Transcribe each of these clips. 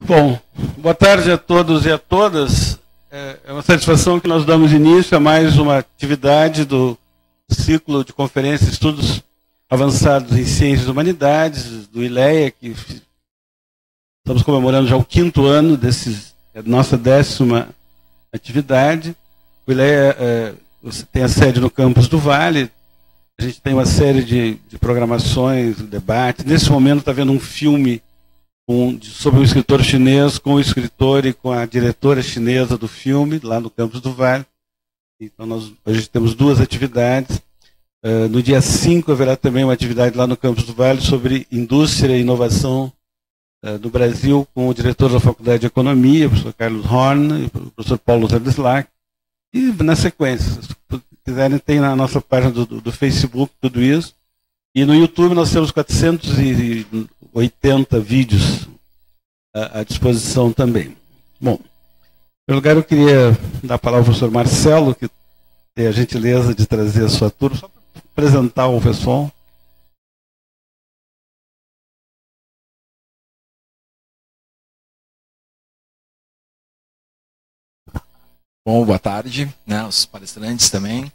Bom, boa tarde a todos e a todas. É uma satisfação que nós damos início a mais uma atividade do ciclo de conferências Estudos Avançados em Ciências e Humanidades, do ILEA, que estamos comemorando já o 5º ano da nossa 10ª atividade. O ILEA tem a sede no campus do Vale. A gente tem uma série de programações, debates. Nesse momento está vendo um filme sobre um escritor chinês, com o escritor e com a diretora chinesa do filme, lá no campus do Vale. Então, hoje temos 2 atividades. No dia 5 haverá também uma atividade lá no campus do Vale sobre indústria e inovação do Brasil, com o diretor da Faculdade de Economia, o professor Carlos Horn, e o professor Paulo Zerdeslack. E na sequência, se quiserem, tem na nossa página do Facebook tudo isso. E no YouTube nós temos 480 vídeos à disposição também. Bom, em primeiro lugar eu queria dar a palavra ao professor Marcelo, que tem a gentileza de trazer a sua turma, só para apresentar o pessoal. Bom, boa tarde, né, os palestrantes também,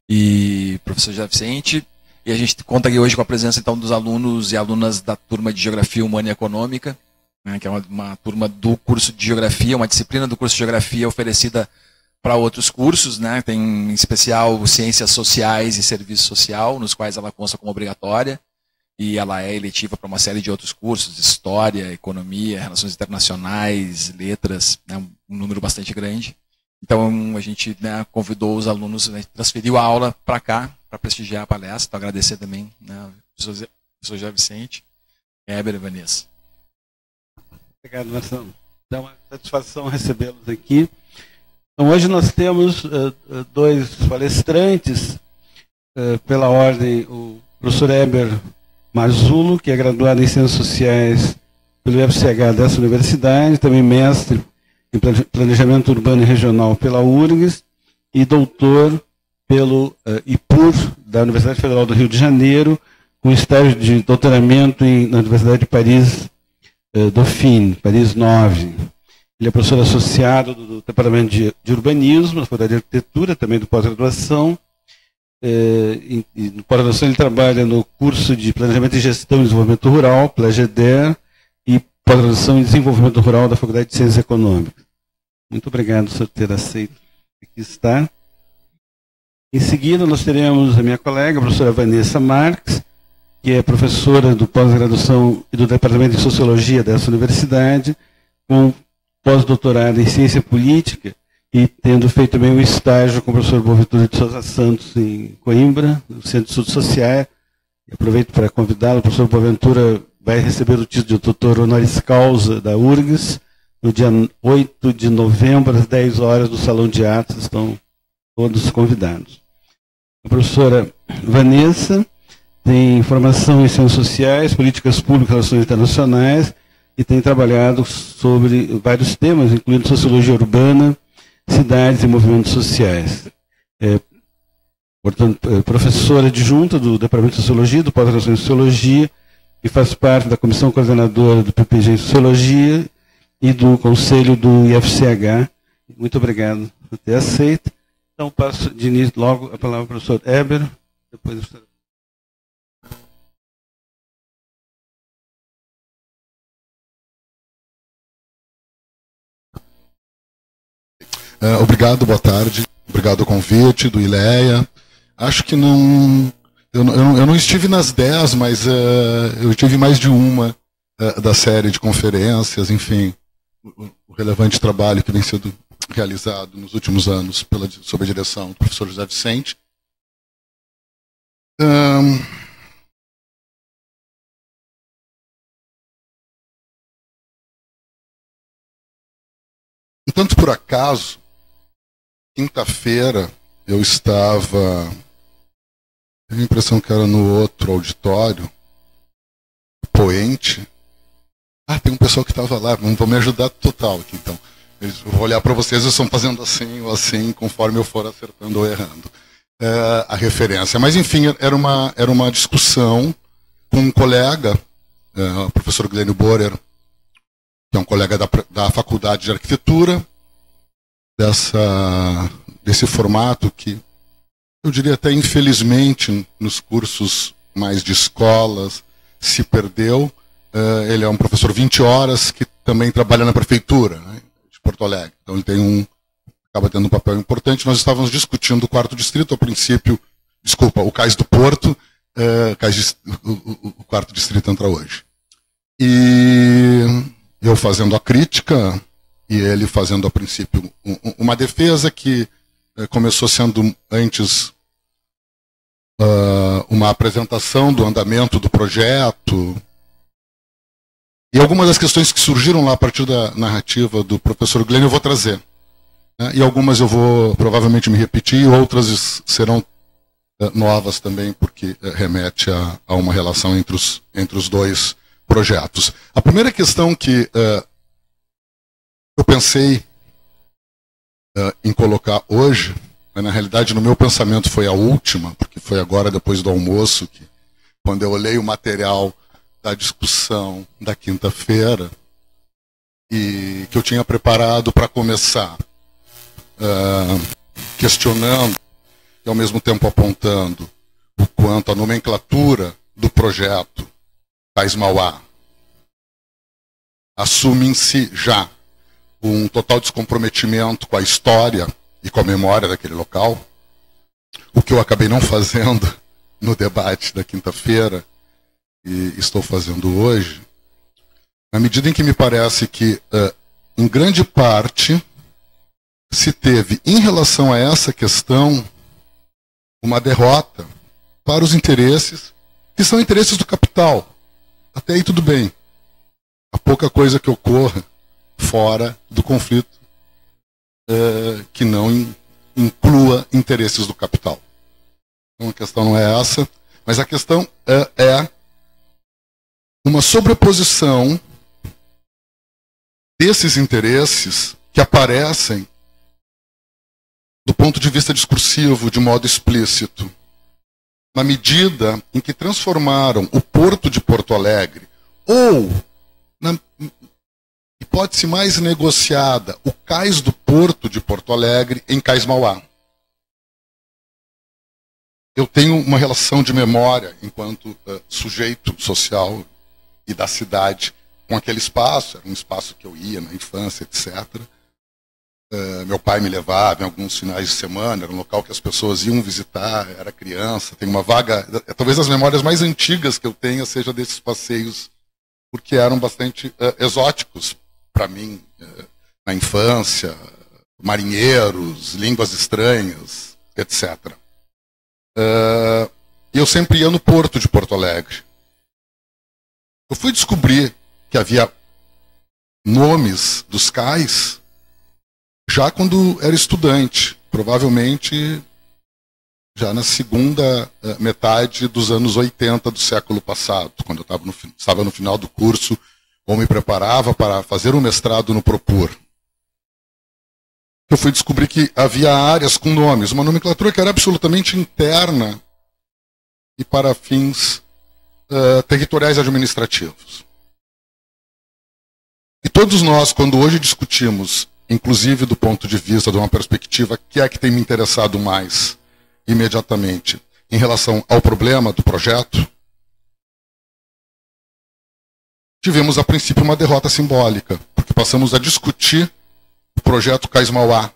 e professor José Vicente. E a gente conta aqui hoje com a presença então dos alunos e alunas da turma de Geografia Humana e Econômica, né, que é uma turma do curso de Geografia, uma disciplina do curso de Geografia oferecida para outros cursos, né, tem em especial Ciências Sociais e Serviço Social, nos quais ela consta como obrigatória, e ela é eletiva para uma série de outros cursos, História, Economia, Relações Internacionais, Letras, né, um número bastante grande. Então a gente, né, convidou os alunos, né, transferiu a aula para cá, para prestigiar a palestra. Então agradecer também, né, ao professor José Vicente, Heber e Vanessa. Obrigado, Marcelo. É uma satisfação recebê-los aqui. Então, hoje nós temos 2 palestrantes, pela ordem, o professor Heber Marzulo, que é graduado em Ciências Sociais pelo FCH dessa universidade, também mestre em Planejamento Urbano e Regional pela URGS e doutor pelo IPUR, da Universidade Federal do Rio de Janeiro, com estágio de doutoramento na Universidade de Paris Dauphine, Paris 9. Ele é professor associado do Departamento de Urbanismo, da Faculdade de Arquitetura, também do pós-graduação. No pós-graduação ele trabalha no curso de Planejamento e Gestão e Desenvolvimento Rural, PLAGEDER, e pós-graduação em Desenvolvimento Rural da Faculdade de Ciências Econômicas. Muito obrigado por ter aceito aqui estar. Em seguida, nós teremos a minha colega, a professora Vanessa Marques, que é professora do pós-graduação e do Departamento de Sociologia dessa universidade, com pós-doutorado em Ciência Política e tendo feito também um estágio com o professor Boaventura de Souza Santos em Coimbra, no Centro de Estudos Sociais. E aproveito para convidá-lo. O professor Boaventura vai receber o título de doutor honoris causa da URGS no dia 8 de novembro, às 10 horas, no Salão de Atos. Estão todos convidados. A professora Vanessa tem formação em Ciências Sociais, Políticas Públicas e Relações Internacionais e tem trabalhado sobre vários temas, incluindo Sociologia Urbana, Cidades e Movimentos Sociais. Portanto, professora adjunta do Departamento de Sociologia, do Pós-Graduação em Sociologia, e faz parte da Comissão Coordenadora do PPG em Sociologia e do Conselho do IFCH. Muito obrigado por ter aceito. Então, passo de início logo a palavra ao professor Heber, depois o professor... Obrigado, boa tarde. Obrigado ao convite do ILEA. Acho que não... Eu não estive nas 10, mas eu tive mais de uma da série de conferências, enfim, o relevante trabalho que vem sendo realizado nos últimos anos sob a direção do professor José Vicente. Tanto por acaso, quinta-feira eu estava, tenho a impressão que era no outro auditório, Poente. Tem um pessoal que estava lá, vão me ajudar total aqui então. Eu vou olhar para vocês, eles estão fazendo assim ou assim, conforme eu for acertando ou errando a referência. Mas enfim, era uma discussão com um colega, o professor Glênio Borer, que é um colega da Faculdade de Arquitetura, desse formato que, eu diria até infelizmente, nos cursos mais de escolas, se perdeu. Ele é um professor 20 horas que também trabalha na prefeitura, né, de Porto Alegre. Então ele acaba tendo um papel importante. Nós estávamos discutindo o 4º distrito, a princípio, o Cais do Porto, o 4º distrito entra hoje. E eu fazendo a crítica e ele fazendo, a princípio, uma defesa que começou sendo antes uma apresentação do andamento do projeto e algumas das questões que surgiram lá a partir da narrativa do professor Glênio eu vou trazer, né? E algumas eu vou provavelmente me repetir e outras serão novas também, porque remete a uma relação entre os dois projetos. A primeira questão que eu pensei em colocar hoje, mas na realidade no meu pensamento foi a última, porque foi agora depois do almoço, que, quando eu olhei o material da discussão da quinta-feira, e que eu tinha preparado para começar questionando e ao mesmo tempo apontando o quanto a nomenclatura do projeto Cais Mauá assume em si já um total descomprometimento com a história e com a memória daquele local, o que eu acabei não fazendo no debate da quinta-feira e estou fazendo hoje, na medida em que me parece que, em grande parte, se teve, em relação a essa questão, uma derrota para os interesses, que são interesses do capital. Até aí tudo bem. Há pouca coisa que ocorra fora do conflito que não inclua interesses do capital. Então a questão não é essa, mas a questão é uma sobreposição desses interesses que aparecem do ponto de vista discursivo, de modo explícito, na medida em que transformaram o Porto de Porto Alegre, ou, na hipótese mais negociada, o Cais do Porto de Porto Alegre, em Cais Mauá. Eu tenho uma relação de memória, enquanto sujeito social e da cidade, com aquele espaço. Era um espaço que eu ia na infância, etc. Meu pai me levava em alguns finais de semana, era um local que as pessoas iam visitar, era criança. Tem uma vaga, talvez as memórias mais antigas que eu tenha seja desses passeios, porque eram bastante exóticos para mim, na infância, marinheiros, línguas estranhas, etc. Eu sempre ia no Porto de Porto Alegre. Eu fui descobrir que havia nomes dos cais já quando era estudante, provavelmente já na segunda metade dos anos 80 do século passado, quando eu estava no final do curso ou me preparava para fazer um mestrado no Propur. Eu fui descobrir que havia áreas com nomes, uma nomenclatura que era absolutamente interna e para fins territoriais administrativos. E todos nós, quando hoje discutimos, inclusive do ponto de vista de uma perspectiva que é que tem me interessado mais imediatamente em relação ao problema do projeto, tivemos a princípio uma derrota simbólica, porque passamos a discutir o projeto Cais Mauá,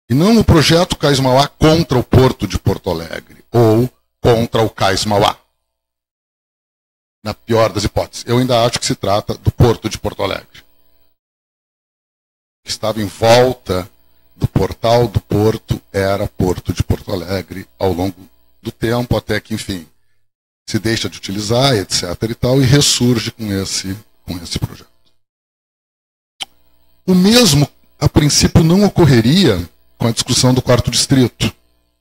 e não o projeto Cais Mauá contra o Porto de Porto Alegre, ou contra o Cais Mauá. Na pior das hipóteses, eu ainda acho que se trata do Porto de Porto Alegre, que estava em volta do portal do Porto, era Porto de Porto Alegre ao longo do tempo, até que, enfim, se deixa de utilizar, etc. e tal, e ressurge com esse projeto. O mesmo, a princípio, não ocorreria com a discussão do 4º distrito,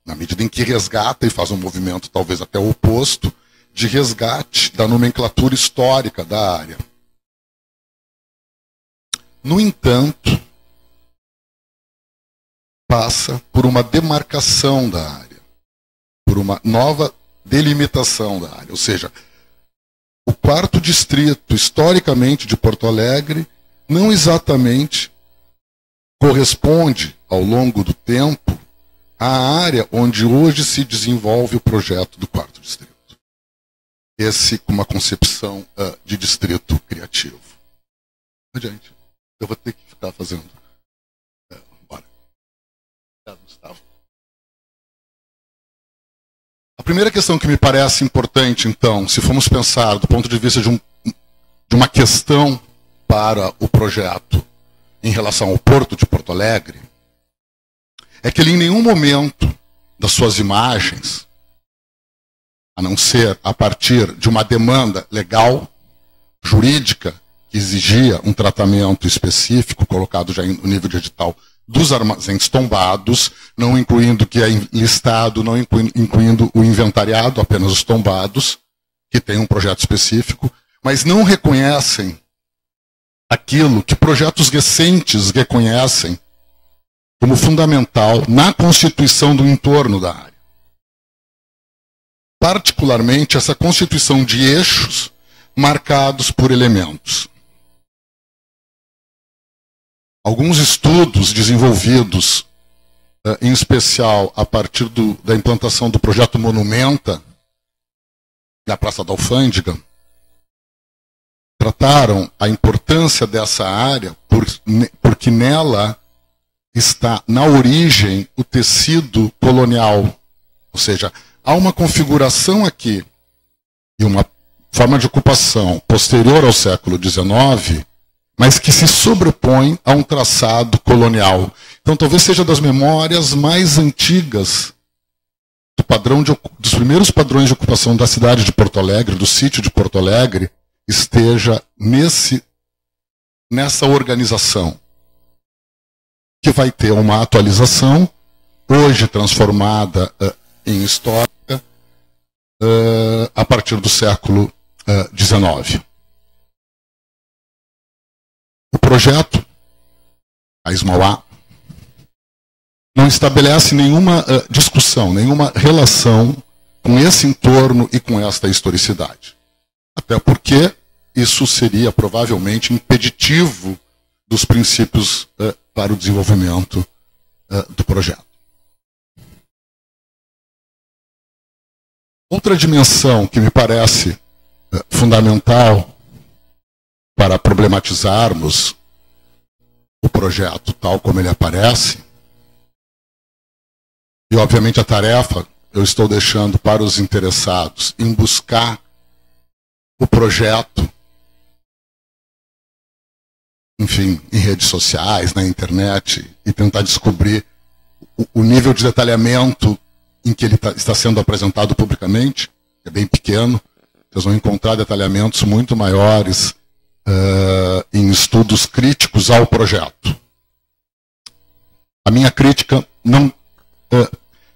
na medida em que resgata e faz um movimento talvez até o oposto, de resgate da nomenclatura histórica da área. No entanto, passa por uma demarcação da área, por uma nova delimitação da área. Ou seja, o 4º distrito, historicamente, de Porto Alegre, não exatamente corresponde, ao longo do tempo, à área onde hoje se desenvolve o projeto do 4º distrito. Esse com uma concepção de distrito criativo. Adiante. Eu vou ter que ficar fazendo. Bora. Gustavo. A primeira questão que me parece importante, então, se formos pensar do ponto de vista de uma questão para o projeto em relação ao Porto de Porto Alegre, é que ele em nenhum momento das suas imagens, a não ser a partir de uma demanda legal, jurídica, que exigia um tratamento específico, colocado já no nível de edital dos armazéns tombados, não incluindo o que é listado, não incluindo o inventariado, apenas os tombados, que tem um projeto específico, mas não reconhecem aquilo que projetos recentes reconhecem como fundamental na constituição do entorno da área. Particularmente, essa constituição de eixos marcados por elementos. Alguns estudos desenvolvidos, em especial a partir da implantação do projeto Monumenta, na Praça da Alfândega, trataram a importância dessa área porque nela está na origem o tecido colonial. Ou seja, há uma configuração aqui e uma forma de ocupação posterior ao século XIX, mas que se sobrepõe a um traçado colonial. Então talvez seja das memórias mais antigas dos primeiros padrões de ocupação da cidade de Porto Alegre, do sítio de Porto Alegre, esteja nessa organização, que vai ter uma atualização, hoje transformada em histórica, a partir do século XIX. O projeto, a Ismauá, não estabelece nenhuma discussão, nenhuma relação com esse entorno e com esta historicidade. Até porque isso seria provavelmente impeditivo dos princípios para o desenvolvimento do projeto. Outra dimensão que me parece fundamental para problematizarmos o projeto tal como ele aparece, e obviamente a tarefa eu estou deixando para os interessados em buscar o projeto, enfim, em redes sociais, na internet, e tentar descobrir o nível de detalhamento em que ele está sendo apresentado publicamente, que é bem pequeno. Vocês vão encontrar detalhamentos muito maiores em estudos críticos ao projeto. A minha crítica não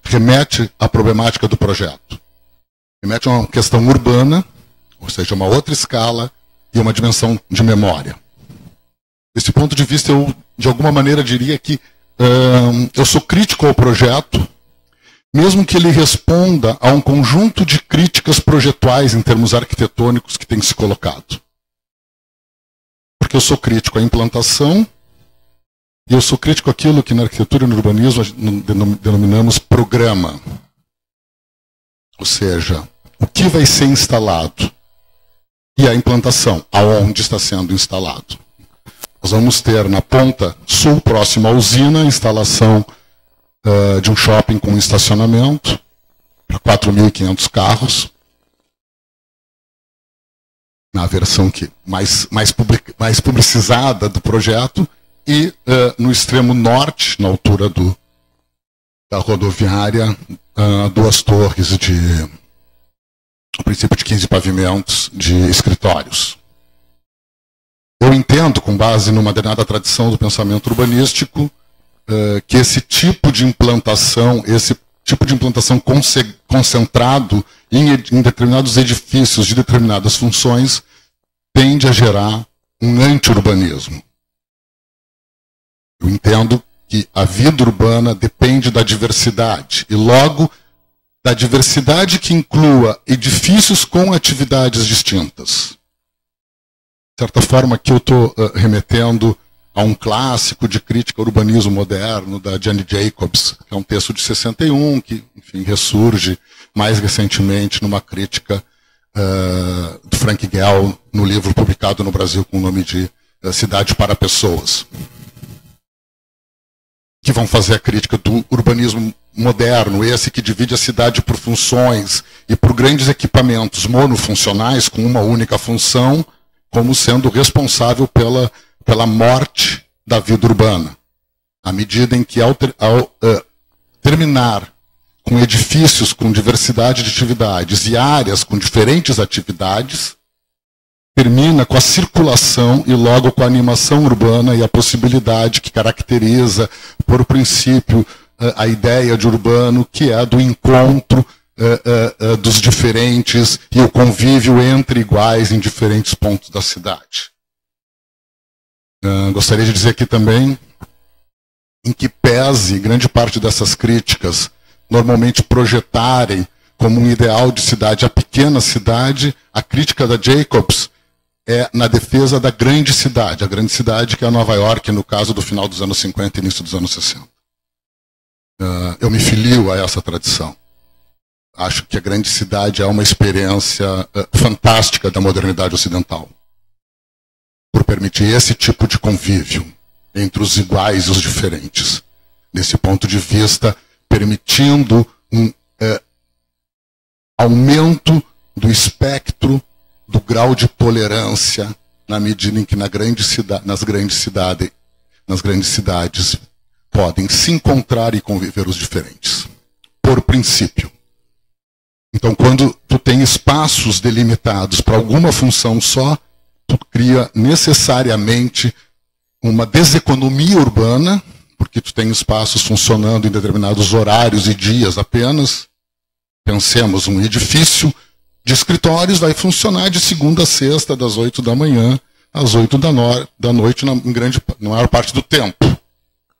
remete à problemática do projeto. Remete a uma questão urbana, ou seja, uma outra escala e uma dimensão de memória. Desse ponto de vista, eu, de alguma maneira, diria que eu sou crítico ao projeto, mesmo que ele responda a um conjunto de críticas projetuais em termos arquitetônicos que tem se colocado. Porque eu sou crítico à implantação e eu sou crítico àquilo que na arquitetura e no urbanismo denominamos programa. Ou seja, o que vai ser instalado e a implantação, aonde está sendo instalado. Nós vamos ter na ponta sul, próximo à usina, a instalação de um shopping com estacionamento para 4.500 carros, na versão mais publicizada do projeto, e no extremo norte, na altura da rodoviária, 2 torres a princípio de 15 pavimentos de escritórios. Eu entendo, com base numa determinada tradição do pensamento urbanístico, que esse tipo de implantação concentrado em determinados edifícios de determinadas funções, tende a gerar um anti-urbanismo. Eu entendo que a vida urbana depende da diversidade, e logo da diversidade que inclua edifícios com atividades distintas. certa forma, aqui eu estou remetendo a um clássico de crítica ao urbanismo moderno, da Jane Jacobs, que é um texto de 61, que, enfim, ressurge mais recentemente numa crítica do Frank Gehry, no livro publicado no Brasil com o nome de Cidade para Pessoas, que vão fazer a crítica do urbanismo moderno, esse que divide a cidade por funções e por grandes equipamentos monofuncionais com uma única função, como sendo responsável pela morte da vida urbana. À medida em que, ao terminar com edifícios com diversidade de atividades e áreas com diferentes atividades, termina com a circulação e logo com a animação urbana e a possibilidade que caracteriza, por princípio, a ideia de urbano, que é do encontro dos diferentes e o convívio entre iguais em diferentes pontos da cidade. Gostaria de dizer aqui também, em que pese grande parte dessas críticas normalmente projetarem como um ideal de cidade a pequena cidade, a crítica da Jacobs é na defesa da grande cidade, a grande cidade que é a Nova York, no caso do final dos anos 50 e início dos anos 60. Eu me filio a essa tradição. Acho que a grande cidade é uma experiência fantástica da modernidade ocidental, por permitir esse tipo de convívio entre os iguais e os diferentes. Desse ponto de vista, permitindo um aumento do espectro do grau de tolerância na medida em que nas grandes cidades podem se encontrar e conviver os diferentes, por princípio. Então, quando tu tem espaços delimitados para alguma função só, tu cria necessariamente uma deseconomia urbana, porque tu tem espaços funcionando em determinados horários e dias apenas. Pensemos, um edifício de escritórios vai funcionar de segunda a sexta, das 8 da manhã às 8 da noite, na maior parte do tempo.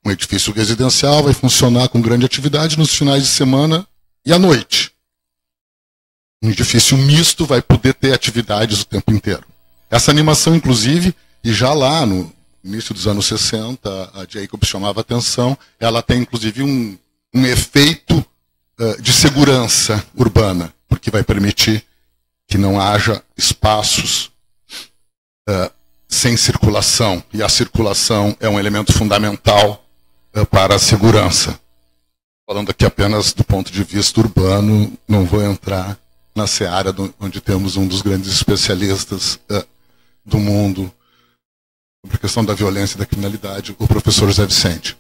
Um edifício residencial vai funcionar com grande atividade nos finais de semana e à noite. Um edifício misto vai poder ter atividades o tempo inteiro. Essa animação, inclusive, e já lá no início dos anos 60, a Jacobs chamava atenção, ela tem, inclusive, um efeito de segurança urbana, porque vai permitir que não haja espaços sem circulação, e a circulação é um elemento fundamental para a segurança. Falando aqui apenas do ponto de vista urbano, não vou entrar na seara onde temos um dos grandes especialistas do mundo sobre a questão da violência e da criminalidade, o professor José Vicente.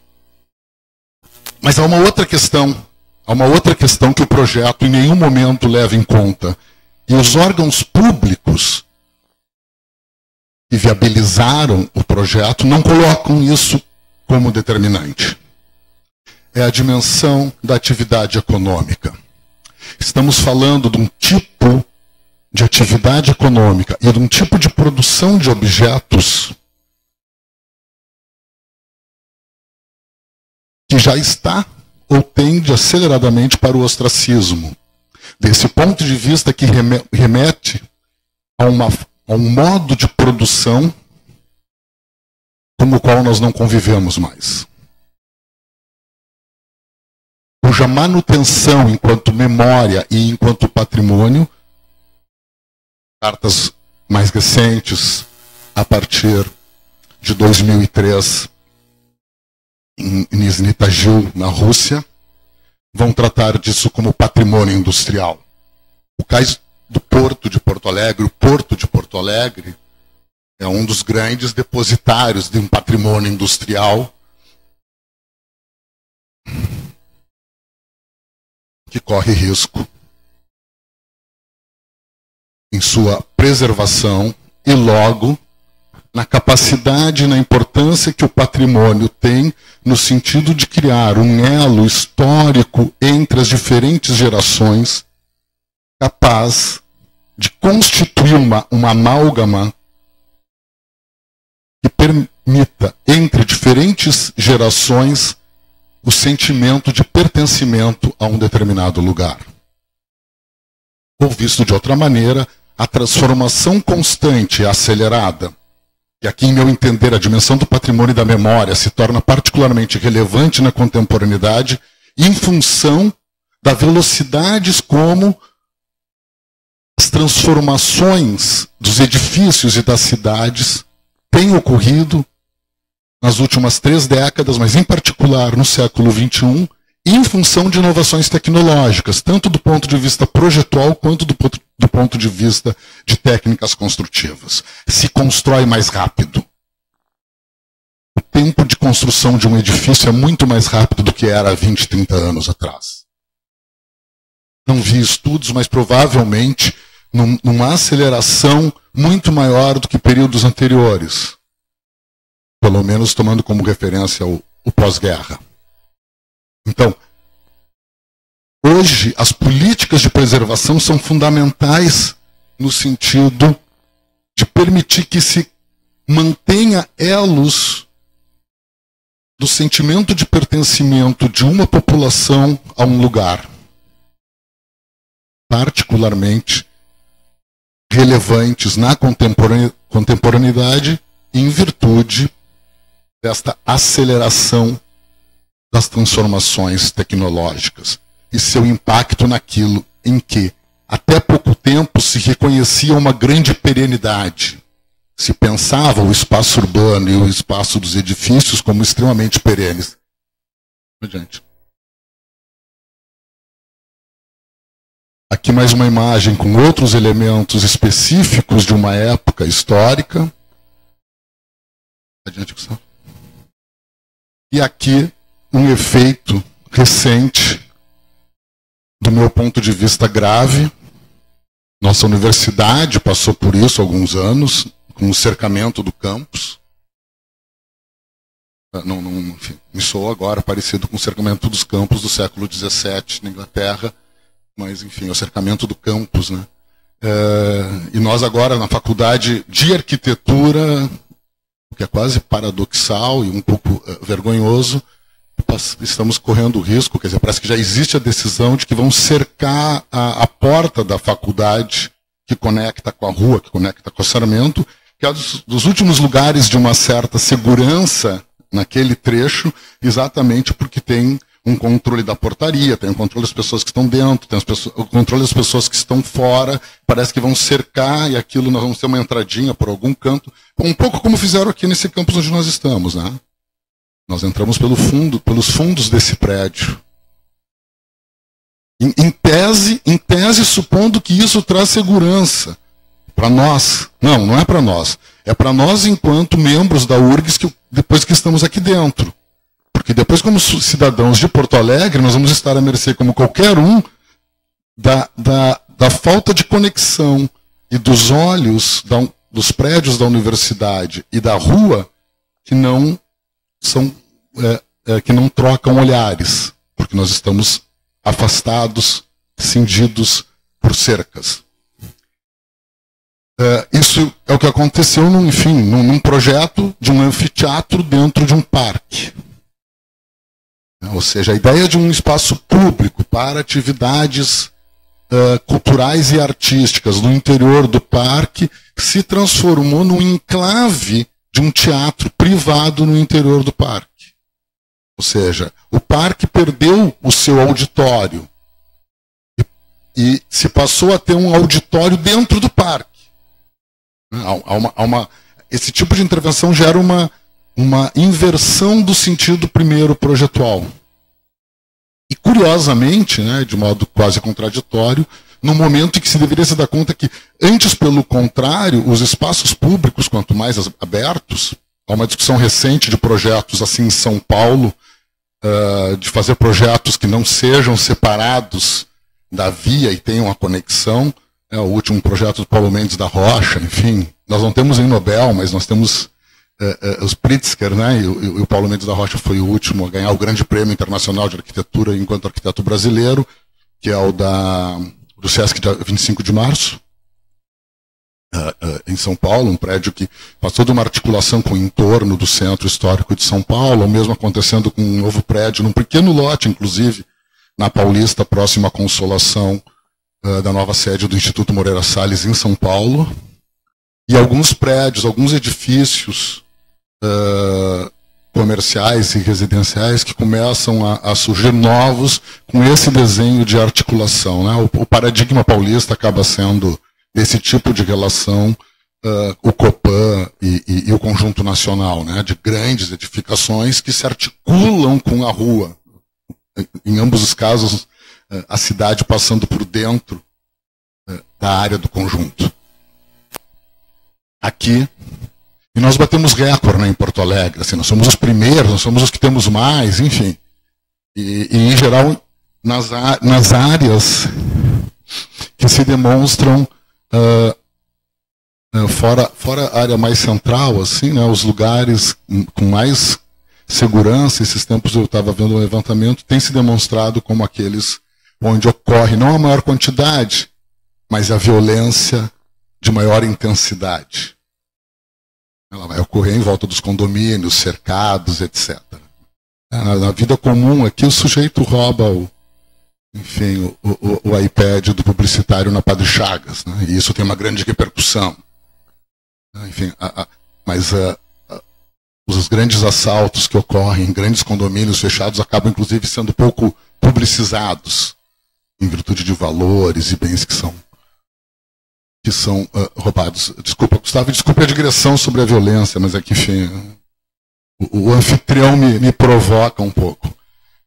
Mas há uma outra questão que o projeto em nenhum momento leva em conta, e os órgãos públicos que viabilizaram o projeto não colocam isso como determinante. É a dimensão da atividade econômica. Estamos falando de um tipo de atividade econômica e de um tipo de produção de objetos que já está ou tende aceleradamente para o ostracismo. Desse ponto de vista que remete a um modo de produção com o qual nós não convivemos mais, cuja manutenção enquanto memória e enquanto patrimônio, cartas mais recentes, a partir de 2003, em Nizhny Tagil, na Rússia, vão tratar disso como patrimônio industrial. O cais do Porto de Porto Alegre, o Porto de Porto Alegre, é um dos grandes depositários de um patrimônio industrial que corre risco em sua preservação e logo na capacidade e na importância que o patrimônio tem no sentido de criar um elo histórico entre as diferentes gerações capaz de constituir uma amálgama que permita, entre diferentes gerações, o sentimento de pertencimento a um determinado lugar. Ou visto de outra maneira, a transformação constante e acelerada e aqui, em meu entender, a dimensão do patrimônio e da memória se torna particularmente relevante na contemporaneidade em função da velocidade como as transformações dos edifícios e das cidades têm ocorrido nas últimas 3 décadas, mas em particular no século XXI, em função de inovações tecnológicas, tanto do ponto de vista projetual quanto do ponto de vista de técnicas construtivas. Se constrói mais rápido. O tempo de construção de um edifício é muito mais rápido do que era há 20, 30 anos atrás. Não vi estudos, mas provavelmente numa aceleração muito maior do que períodos anteriores. Pelo menos tomando como referência o pós-guerra. Então, hoje as políticas de preservação são fundamentais no sentido de permitir que se mantenha elos do sentimento de pertencimento de uma população a um lugar. Particularmente relevantes na contemporaneidade em virtude desta aceleração das transformações tecnológicas e seu impacto naquilo em que até pouco tempo se reconhecia uma grande perenidade. Se pensava o espaço urbano e o espaço dos edifícios como extremamente perenes. Adiante. Aqui mais uma imagem com outros elementos específicos de uma época histórica. Adiante, Gustavo. E aqui um efeito recente, do meu ponto de vista grave. Nossa universidade passou por isso há alguns anos, com o cercamento do campus. Enfim, me soou agora parecido com o cercamento dos campos do século XVII na Inglaterra, mas enfim, o cercamento do campus, né? E nós agora na faculdade de arquitetura, o que é quase paradoxal e um pouco vergonhoso, estamos correndo o risco, quer dizer, parece que já existe a decisão de que vão cercar a porta da faculdade que conecta com a rua, que conecta com o Sarmento, que é dos últimos lugares de uma certa segurança naquele trecho, exatamente porque tem um controle da portaria, tem um controle das pessoas que estão dentro, tem o controle das pessoas que estão fora, parece que vão cercar e aquilo nós vamos ter uma entradinha por algum canto, um pouco como fizeram aqui nesse campus onde nós estamos, né? Nós entramos pelos fundos desse prédio. Em tese, supondo que isso traz segurança para nós. Não é para nós. É para nós enquanto membros da URGS, depois que estamos aqui dentro. Porque depois, como cidadãos de Porto Alegre, nós vamos estar à mercê, como qualquer um, da falta de conexão e dos olhos dos prédios da universidade e da rua que não trocam olhares, porque nós estamos afastados, cindidos por cercas. Isso é o que aconteceu, num projeto de um anfiteatro dentro de um parque. Ou seja, a ideia de um espaço público para atividades culturais e artísticas no interior do parque se transformou num enclave de um teatro privado no interior do parque. Ou seja, o parque perdeu o seu auditório e se passou a ter um auditório dentro do parque. Esse tipo de intervenção gera uma inversão do sentido primeiro projetual. E curiosamente, né, de modo quase contraditório, no momento em que se deveria se dar conta que, antes, pelo contrário, os espaços públicos, quanto mais abertos, há uma discussão recente de projetos assim em São Paulo, de fazer projetos que não sejam separados da via e tenham a conexão. O último projeto do Paulo Mendes da Rocha, enfim, nós não temos em Nobel, mas nós temos os Pritzker, né, e o Paulo Mendes da Rocha foi o último a ganhar o Grande Prêmio Internacional de Arquitetura enquanto arquiteto brasileiro, que é o do Sesc de 25 de março, em São Paulo, um prédio que passou de uma articulação com o entorno do Centro Histórico de São Paulo, o mesmo acontecendo com um novo prédio, num pequeno lote, inclusive, na Paulista, próximo à Consolação, da nova sede do Instituto Moreira Salles, em São Paulo. e alguns prédios, alguns edifícios comerciais e residenciais que começam a surgir novos com esse desenho de articulação, né? O paradigma paulista acaba sendo esse tipo de relação, o Copan e o Conjunto Nacional, né? De grandes edificações que se articulam com a rua. Em ambos os casos, a cidade passando por dentro da área do conjunto. Aqui, e nós batemos recorde, né, em Porto Alegre, assim, nós somos os primeiros, nós somos os que temos mais, enfim. E em geral, nas áreas que se demonstram, fora a área mais central, assim, né, os lugares com mais segurança, esses tempos eu estava vendo um levantamento, tem se demonstrado como aqueles onde ocorre não a maior quantidade, mas a violência de maior intensidade. Ela vai ocorrer em volta dos condomínios, cercados, etc. Na vida comum aqui o sujeito rouba o iPad do publicitário na Padre Chagas, né? E isso tem uma grande repercussão. Enfim, mas os grandes assaltos que ocorrem em grandes condomínios fechados acabam inclusive sendo pouco publicizados em virtude de valores e bens que são roubados. Desculpa, Gustavo, desculpe a digressão sobre a violência, mas é que, enfim, o anfitrião me provoca um pouco.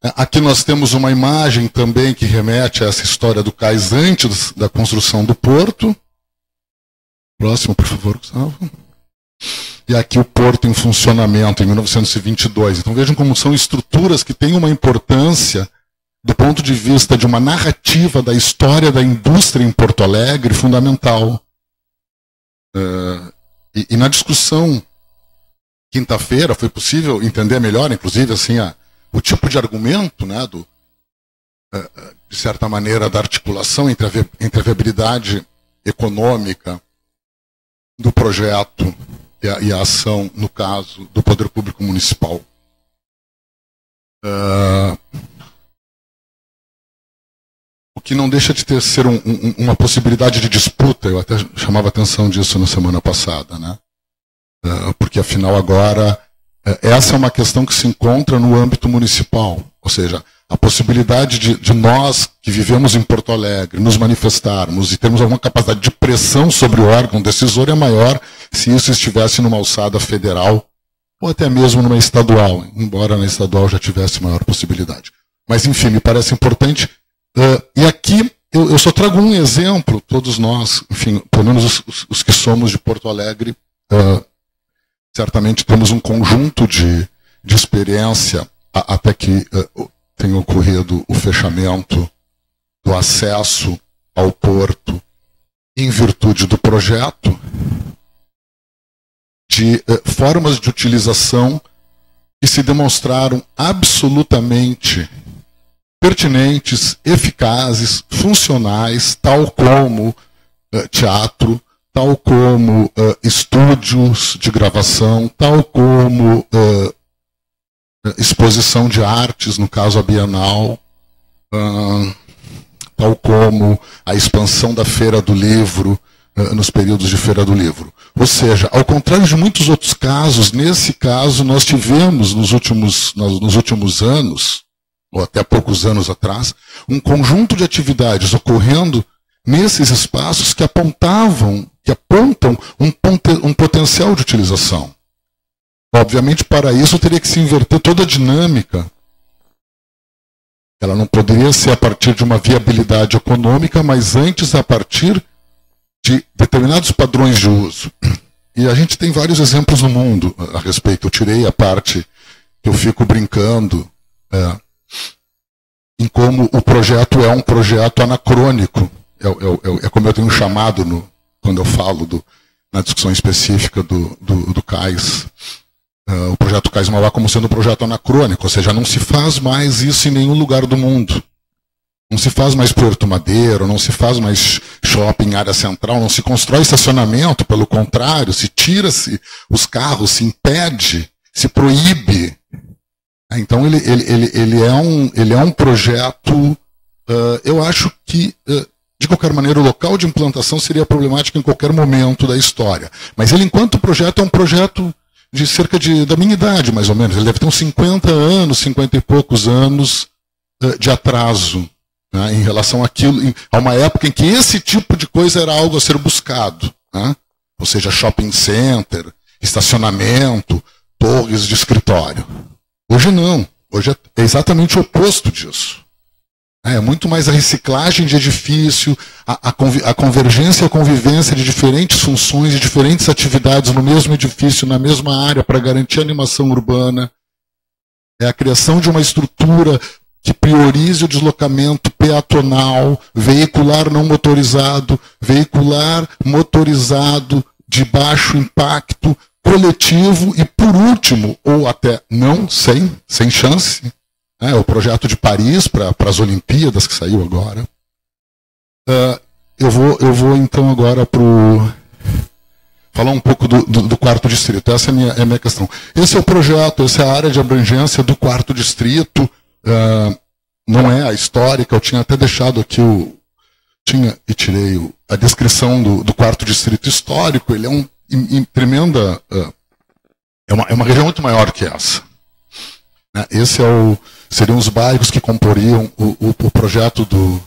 Aqui nós temos uma imagem também que remete a essa história do cais antes da construção do porto. Próximo, por favor, Gustavo. E aqui o porto em funcionamento, em 1922. Então vejam como são estruturas que têm uma importância do ponto de vista de uma narrativa da história da indústria em Porto Alegre fundamental. E na discussão quinta-feira foi possível entender melhor, inclusive, assim, o tipo de argumento, né, de certa maneira, da articulação entre a viabilidade econômica do projeto e a ação, no caso, do poder público municipal. O que não deixa de ser uma possibilidade de disputa, eu até chamava atenção disso na semana passada, né? Porque afinal agora, essa é uma questão que se encontra no âmbito municipal, ou seja, a possibilidade de nós que vivemos em Porto Alegre nos manifestarmos e termos alguma capacidade de pressão sobre o órgão decisor é maior se isso estivesse numa alçada federal ou até mesmo numa estadual, embora na estadual já tivesse maior possibilidade. Mas enfim, me parece importante. E aqui eu só trago um exemplo, todos nós, enfim, pelo menos os que somos de Porto Alegre, certamente temos um conjunto de experiência até que tenha ocorrido o fechamento do acesso ao porto em virtude do projeto, de formas de utilização que se demonstraram absolutamente pertinentes, eficazes, funcionais, tal como teatro, tal como estúdios de gravação, tal como exposição de artes, no caso a Bienal, tal como a expansão da Feira do Livro, nos períodos de Feira do Livro. Ou seja, ao contrário de muitos outros casos, nesse caso nós tivemos nos últimos anos, ou até poucos anos atrás, um conjunto de atividades ocorrendo nesses espaços que apontam um potencial de utilização. Obviamente, para isso, teria que se inverter toda a dinâmica. Ela não poderia ser a partir de uma viabilidade econômica, mas antes a partir de determinados padrões de uso. E a gente tem vários exemplos no mundo a respeito. Eu tirei a parte que eu fico brincando em como o projeto é um projeto anacrônico. É como eu tenho chamado quando eu falo na discussão específica do CAIS. O projeto CAIS Mauá como sendo um projeto anacrônico, ou seja, não se faz mais isso em nenhum lugar do mundo. Não se faz mais Porto Madeiro, não se faz mais shopping em área central, não se constrói estacionamento, pelo contrário, se tira-se os carros, se impede, se proíbe. Então ele é um projeto, eu acho que De qualquer maneira, o local de implantação seria problemático em qualquer momento da história. Mas ele, enquanto projeto, é um projeto de cerca da minha idade, mais ou menos. Ele deve ter uns 50 anos, 50 e poucos anos de atraso, né, em relação àquilo, a uma época em que esse tipo de coisa era algo a ser buscado. Né? Ou seja, shopping center, estacionamento, torres de escritório. Hoje não. Hoje é exatamente o oposto disso. É muito mais a reciclagem de edifício, a convergência e a convivência de diferentes funções, de diferentes atividades no mesmo edifício, na mesma área, para garantir a animação urbana. É a criação de uma estrutura que priorize o deslocamento peatonal, veicular não motorizado, veicular motorizado de baixo impacto, coletivo e, por último, ou até não, sem chance, o projeto de Paris para as Olimpíadas, que saiu agora. Eu vou então agora falar um pouco do quarto distrito. Essa é a minha questão. Esse é o projeto, essa é a área de abrangência do quarto distrito. Não é a histórica, eu tinha até deixado aqui tirei a descrição do quarto distrito histórico. Ele é tremenda. É uma região muito maior que essa. Esse seriam os bairros que comporiam o projeto do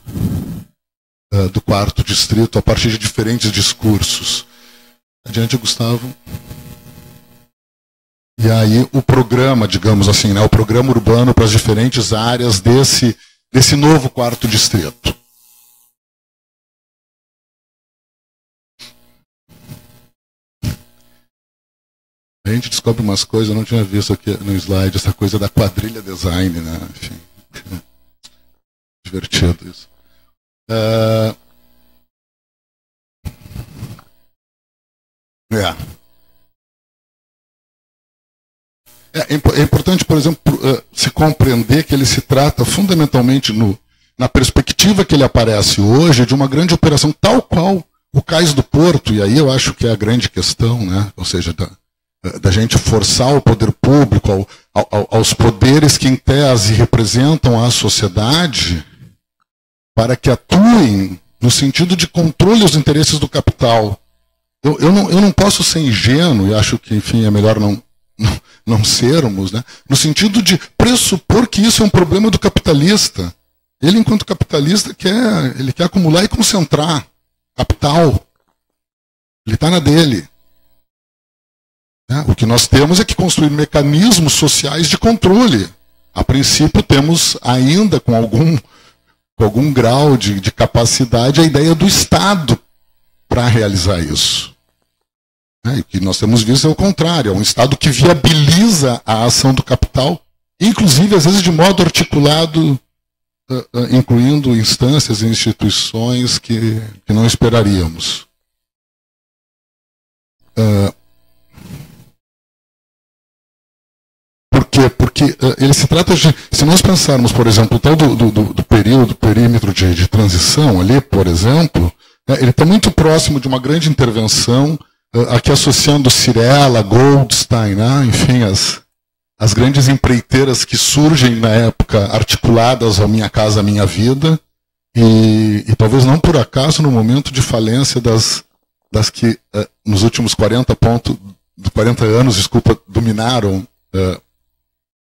quarto distrito a partir de diferentes discursos. Adiante, Gustavo. E aí o programa, digamos assim, o programa urbano para as diferentes áreas desse novo quarto distrito. A gente descobre umas coisas, eu não tinha visto aqui no slide, essa coisa da quadrilha design, né? Enfim, divertido isso. É importante, por exemplo, se compreender que ele se trata fundamentalmente, na perspectiva que ele aparece hoje, de uma grande operação tal qual o Cais do Porto, e aí eu acho que é a grande questão, né? Ou seja, da gente forçar o poder público, aos poderes que em tese representam a sociedade, para que atuem no sentido de controle dos interesses do capital. Eu não posso ser ingênuo, e acho que, enfim, é melhor não sermos, né? No sentido de pressupor que isso é um problema do capitalista. Ele, enquanto capitalista, ele quer acumular e concentrar capital. Ele está na dele. O que nós temos é que construir mecanismos sociais de controle. A princípio, temos ainda, com algum grau de capacidade, a ideia do Estado para realizar isso. E o que nós temos visto é o contrário, é um Estado que viabiliza a ação do capital, inclusive, às vezes, de modo articulado, incluindo instâncias e instituições que não esperaríamos. Por quê? Porque ele se trata de... Se nós pensarmos, por exemplo, o tal do perímetro de transição ali, por exemplo, ele está muito próximo de uma grande intervenção, aqui associando Cirela, Goldstein, né? Enfim, as grandes empreiteiras que surgem na época articuladas ao Minha Casa Minha Vida, e talvez não por acaso no momento de falência das que nos últimos 40 anos, dominaram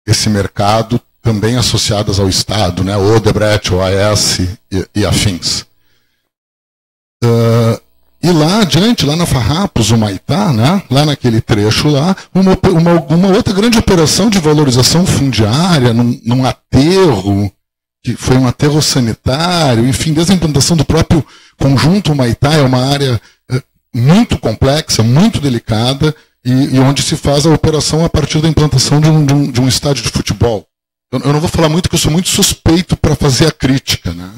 esse mercado, também associadas ao Estado, né? Odebrecht, OAS e afins. E lá adiante, lá na Farrapos, Humaitá, né? Lá naquele trecho lá, uma outra grande operação de valorização fundiária, num aterro, que foi um aterro sanitário, enfim, desde a implantação do próprio conjunto Humaitá, é uma área muito complexa, muito delicada, e onde se faz a operação a partir da implantação de um estádio de futebol. Eu não vou falar muito, porque eu sou muito suspeito para fazer a crítica, né?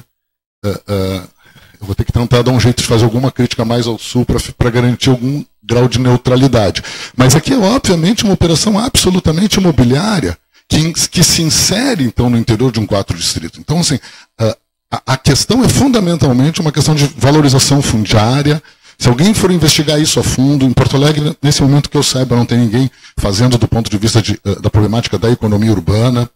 Eu vou ter que tentar dar um jeito de fazer alguma crítica mais ao Sul para garantir algum grau de neutralidade. Mas aqui é, obviamente, uma operação absolutamente imobiliária que se insere, então, no interior de um quarto distrito. Então, assim, a questão é fundamentalmente uma questão de valorização fundiária. Se alguém for investigar isso a fundo, em Porto Alegre, nesse momento que eu saiba, não tem ninguém fazendo do ponto de vista da problemática da economia urbana.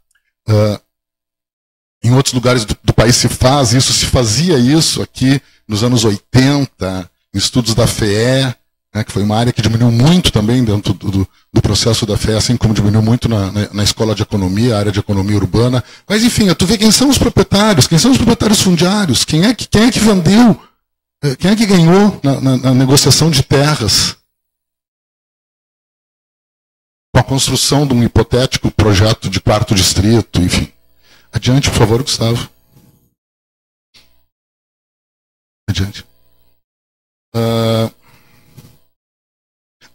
Em outros lugares do país se fazia isso aqui nos anos 80, em estudos da FEE, né, que foi uma área que diminuiu muito também dentro do processo da FEE, assim como diminuiu muito na escola de economia, a área de economia urbana. Mas, enfim, tu vê quem são os proprietários fundiários, quem é que vendeu, quem é que ganhou na negociação de terras, com a construção de um hipotético projeto de 4º distrito, enfim. Adiante, por favor, Gustavo. Adiante.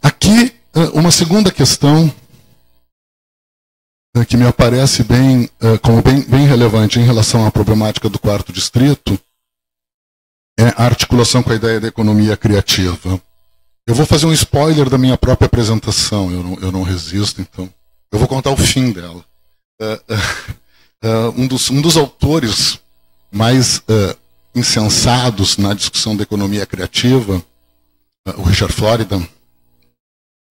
Aqui, uma segunda questão que me aparece como bem relevante em relação à problemática do 4º distrito é a articulação com a ideia da economia criativa. Eu vou fazer um spoiler da minha própria apresentação, eu não resisto, então. Eu vou contar o fim dela. Um dos autores mais insensados na discussão da economia criativa, o Richard Florida,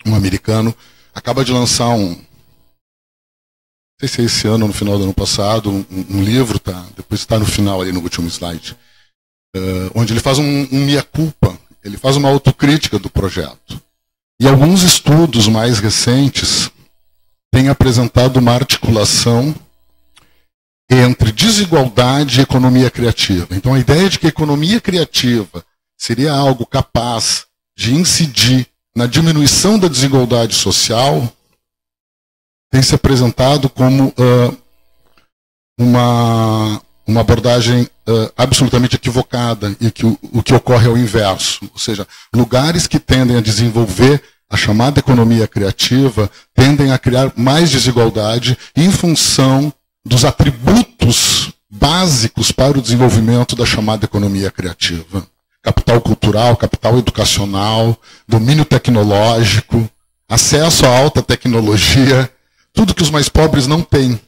um americano, acaba de lançar não sei se é esse ano ou no final do ano passado, um livro, depois está no final ali no último slide, onde ele faz um meia-culpa, ele faz uma autocrítica do projeto. E alguns estudos mais recentes têm apresentado uma articulação entre desigualdade e economia criativa. Então, a ideia de que a economia criativa seria algo capaz de incidir na diminuição da desigualdade social tem se apresentado como uma abordagem absolutamente equivocada, e que o que ocorre é o inverso. Ou seja, lugares que tendem a desenvolver a chamada economia criativa tendem a criar mais desigualdade em função dos atributos básicos para o desenvolvimento da chamada economia criativa. Capital cultural, capital educacional, domínio tecnológico, acesso à alta tecnologia, tudo que os mais pobres não têm.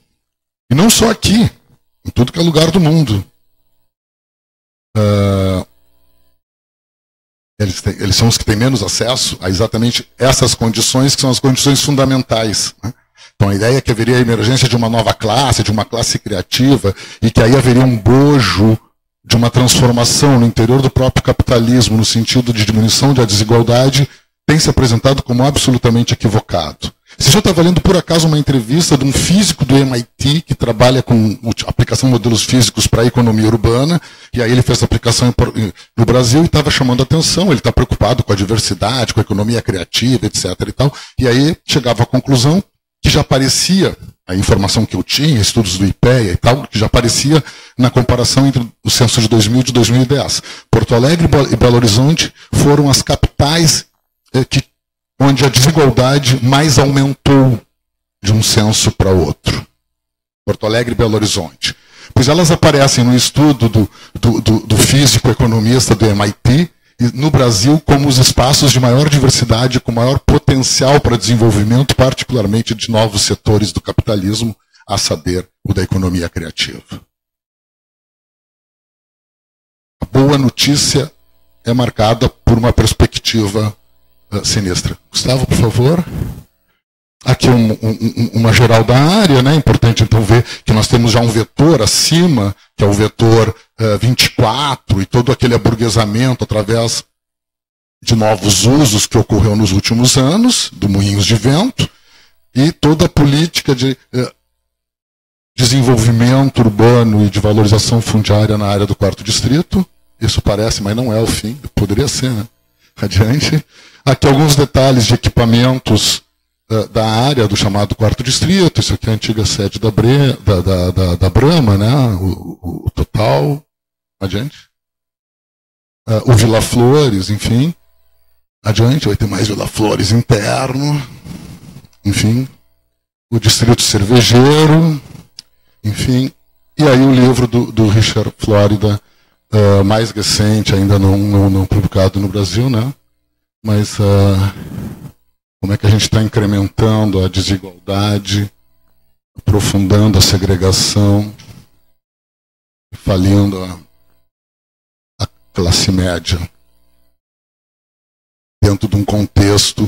E não só aqui, em tudo que é lugar do mundo. Eles são os que têm menos acesso a exatamente essas condições, que são as condições fundamentais, né? Então a ideia é que haveria a emergência de uma nova classe, de uma classe criativa, e que aí haveria um bojo de uma transformação no interior do próprio capitalismo, no sentido de diminuição da desigualdade, tem se apresentado como absolutamente equivocado. Você já estava lendo, por acaso, uma entrevista de um físico do MIT que trabalha com aplicação de modelos físicos para a economia urbana, e aí ele fez a aplicação no Brasil e estava chamando a atenção, ele está preocupado com a diversidade, com a economia criativa, etc. e tal, e aí chegava à conclusão que já aparecia, a informação que eu tinha, estudos do IPEA e tal, que já aparecia na comparação entre o censo de 2000 e de 2010. Porto Alegre e Belo Horizonte foram as capitais onde a desigualdade mais aumentou de um censo para outro. Porto Alegre e Belo Horizonte. Pois elas aparecem no estudo do físico economista do MIT, no Brasil, como os espaços de maior diversidade, com maior potencial para desenvolvimento, particularmente de novos setores do capitalismo, a saber, o da economia criativa. A boa notícia é marcada por uma perspectiva sinistra. Gustavo, por favor. Aqui uma geral da área, né? Importante então ver que nós temos já um vetor acima, que é o vetor 24, e todo aquele aburguesamento através de novos usos que ocorreu nos últimos anos, do moinhos de vento, e toda a política de desenvolvimento urbano e de valorização fundiária na área do 4º distrito. Isso parece, mas não é o fim, poderia ser, né? Adiante. Aqui alguns detalhes de equipamentos da área do chamado 4º distrito. Isso aqui é a antiga sede da Brahma, né? O Total. Adiante. O Vila Flores, enfim. Adiante, vai ter mais Vila Flores interno. Enfim. O Distrito Cervejeiro. Enfim. E aí o livro do Richard Florida, mais recente, ainda não publicado no Brasil, né? Mas como é que a gente está incrementando a desigualdade, aprofundando a segregação, falindo a classe média dentro de um contexto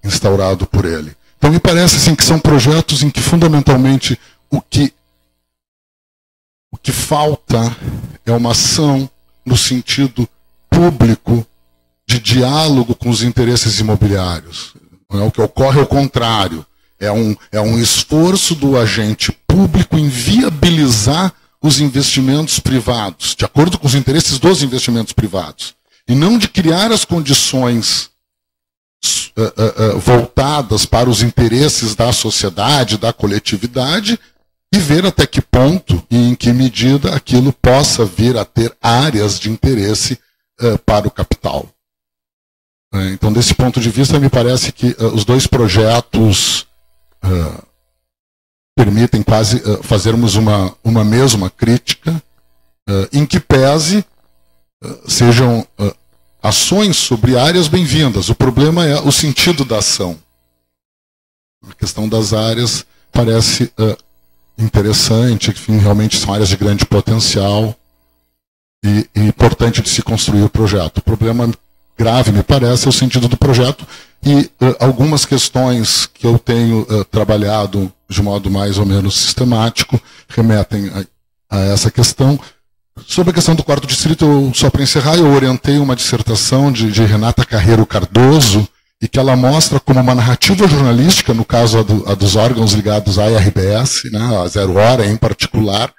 instaurado por ele. Então me parece assim, que são projetos em que fundamentalmente o que falta é uma ação no sentido público de diálogo com os interesses imobiliários. O que ocorre é o contrário. É um esforço do agente público em viabilizar os investimentos privados, de acordo com os interesses dos investimentos privados. E não de criar as condições voltadas para os interesses da sociedade, da coletividade, e ver até que ponto e em que medida aquilo possa vir a ter áreas de interesse para o capital. Então, desse ponto de vista, me parece que os dois projetos permitem quase fazermos uma mesma crítica, em que pese sejam ações sobre áreas bem-vindas. O problema é o sentido da ação. A questão das áreas parece interessante, enfim, realmente são áreas de grande potencial e importante de se construir o projeto. O problema grave, me parece, é o sentido do projeto e algumas questões que eu tenho trabalhado de modo mais ou menos sistemático remetem a essa questão. Sobre a questão do quarto distrito, só para encerrar, eu orientei uma dissertação de Renata Carreiro Cardoso, e que ela mostra como uma narrativa jornalística, no caso a dos órgãos ligados à IRBS, né, a Zero Hora em particular,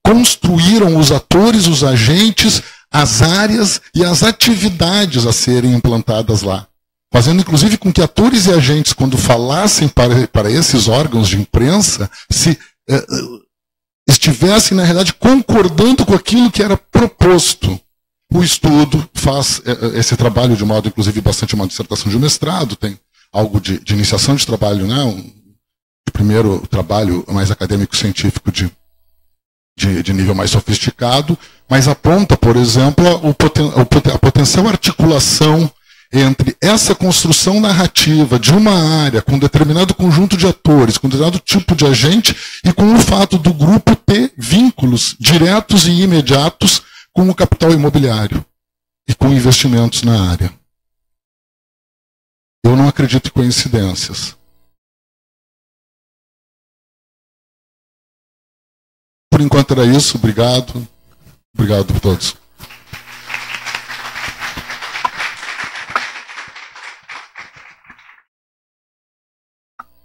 construíram os atores, os agentes, as áreas e as atividades a serem implantadas lá. Fazendo, inclusive, com que atores e agentes, quando falassem para esses órgãos de imprensa, estivessem, na realidade, concordando com aquilo que era proposto. O estudo faz esse trabalho de modo, inclusive, bastante uma dissertação de mestrado, tem algo de iniciação de trabalho, né? De primeiro trabalho mais acadêmico-científico de nível mais sofisticado, mas aponta, por exemplo, a potencial articulação entre essa construção narrativa de uma área com determinado conjunto de atores, com determinado tipo de agente, e com o fato do grupo ter vínculos diretos e imediatos com o capital imobiliário e com investimentos na área. Eu não acredito em coincidências. Por enquanto era isso. Obrigado. Obrigado a todos.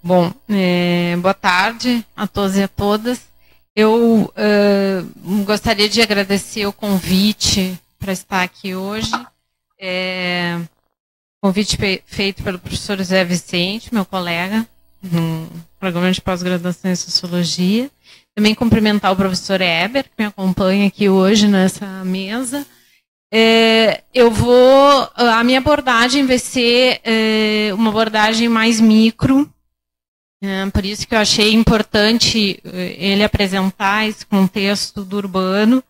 Bom, boa tarde a todos e a todas. Eu gostaria de agradecer o convite para estar aqui hoje. Convite feito pelo professor José Vicente, meu colega, no programa de pós-graduação em Sociologia. Também cumprimentar o professor Eber, que me acompanha aqui hoje nessa mesa. A minha abordagem vai ser uma abordagem mais micro. Por isso que eu achei importante ele apresentar esse contexto do urbano,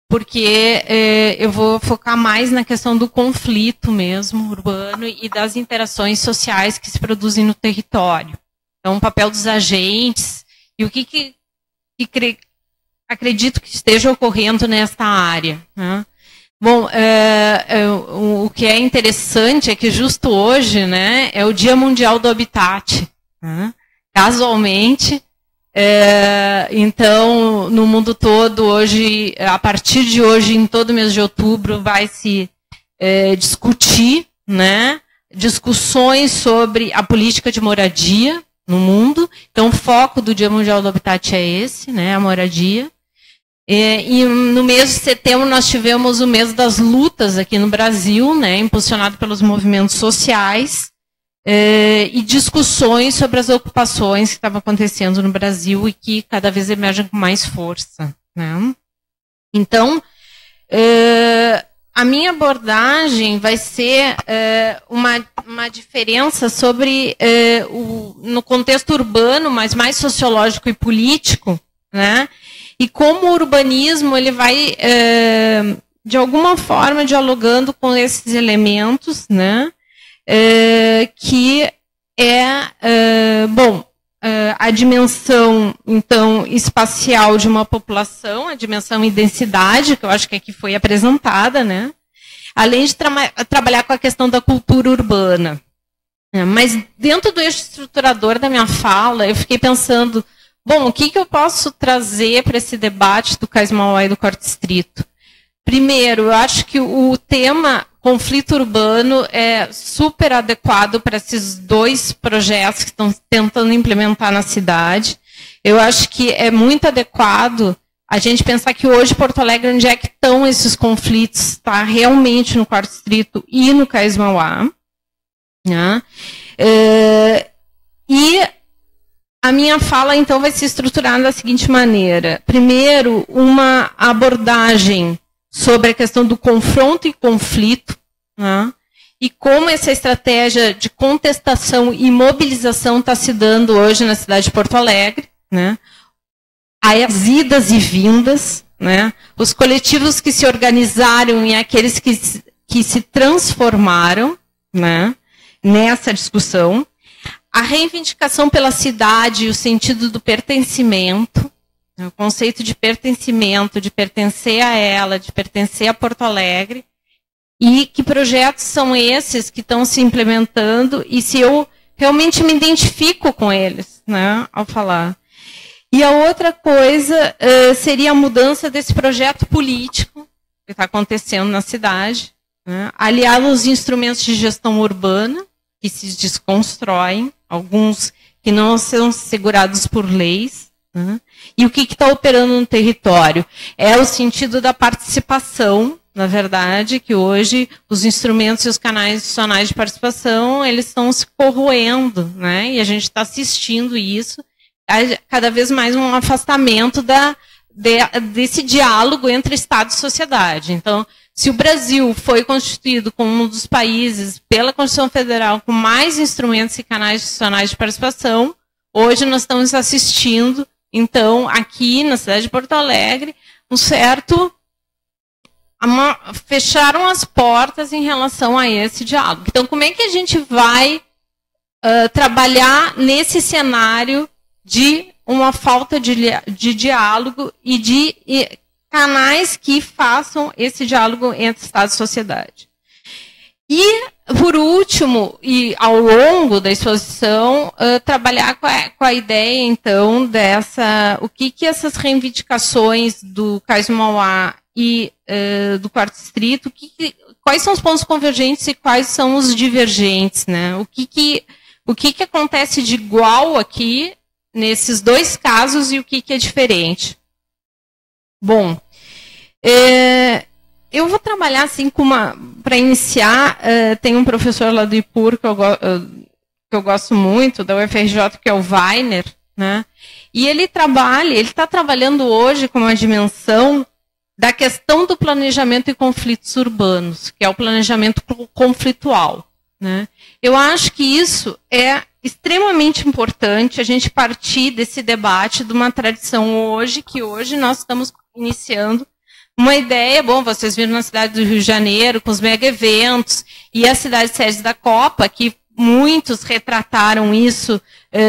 porque eu vou focar mais na questão do conflito mesmo urbano e das interações sociais que se produzem no território. Então, o papel dos agentes e o que acredito que esteja ocorrendo nesta área, né? Bom, o que é interessante é que justo hoje, né, é o Dia Mundial do Habitat. Casualmente, então, no mundo todo, hoje, a partir de hoje, em todo mês de outubro, vai se discutir, né, discussões sobre a política de moradia no mundo. Então, o foco do Dia Mundial do Habitat é esse, né, a moradia. E no mês de setembro nós tivemos o mês das lutas aqui no Brasil, né, impulsionado pelos movimentos sociais. E discussões sobre as ocupações que estavam acontecendo no Brasil e que cada vez emergem com mais força, né? Então, a minha abordagem vai ser uma diferença sobre, no contexto urbano, mas mais sociológico e político, né? E como o urbanismo ele vai, de alguma forma, dialogando com esses elementos, né? Que a dimensão, então, espacial de uma população, a dimensão e densidade, que eu acho que aqui foi apresentada, né? Além de trabalhar com a questão da cultura urbana. Mas dentro do eixo estruturador da minha fala, eu fiquei pensando, bom, o que eu posso trazer para esse debate do Cais Mauá e do Quarto Distrito? Primeiro, eu acho que o tema conflito urbano é super adequado para esses dois projetos que estão tentando implementar na cidade. Eu acho que é muito adequado a gente pensar que hoje Porto Alegre, onde é que estão esses conflitos, está realmente no Quarto Distrito e no Cais Mauá. Né? E a minha fala, então, vai se estruturar da seguinte maneira. Primeiro, uma abordagem sobre a questão do confronto e conflito, né? E como essa estratégia de contestação e mobilização está se dando hoje na cidade de Porto Alegre, né? As idas e vindas, né? Os coletivos que se organizaram e aqueles que se transformaram, né? Nessa discussão. A reivindicação pela cidade, o sentido do pertencimento, o conceito de pertencimento, de pertencer a ela, de pertencer a Porto Alegre, e que projetos são esses que estão se implementando e se eu realmente me identifico com eles, né, ao falar. E a outra coisa seria a mudança desse projeto político que está acontecendo na cidade, né, aliado aos instrumentos de gestão urbana, que se desconstroem, alguns que não são segurados por leis. Né? E o que está operando no território? É o sentido da participação, na verdade, que hoje os instrumentos e os canais institucionais de participação, eles estão se corroendo, né? E a gente está assistindo isso, cada vez mais um afastamento desse diálogo entre Estado e sociedade. Então, se o Brasil foi constituído como um dos países, pela Constituição Federal, com mais instrumentos e canais institucionais de participação, hoje nós estamos assistindo, então, aqui na cidade de Porto Alegre, fecharam as portas em relação a esse diálogo. Então, como é que a gente vai trabalhar nesse cenário de uma falta de diálogo e de canais que façam esse diálogo entre Estado e sociedade? E, por último, e ao longo da exposição, trabalhar com a ideia, então, o que essas reivindicações do Cais Mauá e do Quarto Distrito, quais são os pontos convergentes e quais são os divergentes, né? O que acontece de igual aqui, nesses dois casos, e o que é diferente? Bom, eu vou trabalhar assim para iniciar, tem um professor lá do IPUR que eu gosto muito, da UFRJ, que é o Weiner, né? E ele está trabalhando hoje com uma dimensão da questão do planejamento e conflitos urbanos, que é o planejamento conflitual, né? Eu acho que isso é extremamente importante, a gente partir desse debate de uma tradição que hoje nós estamos iniciando uma ideia. Bom, vocês viram na cidade do Rio de Janeiro, com os mega eventos, e a cidade sede da Copa, que muitos retrataram isso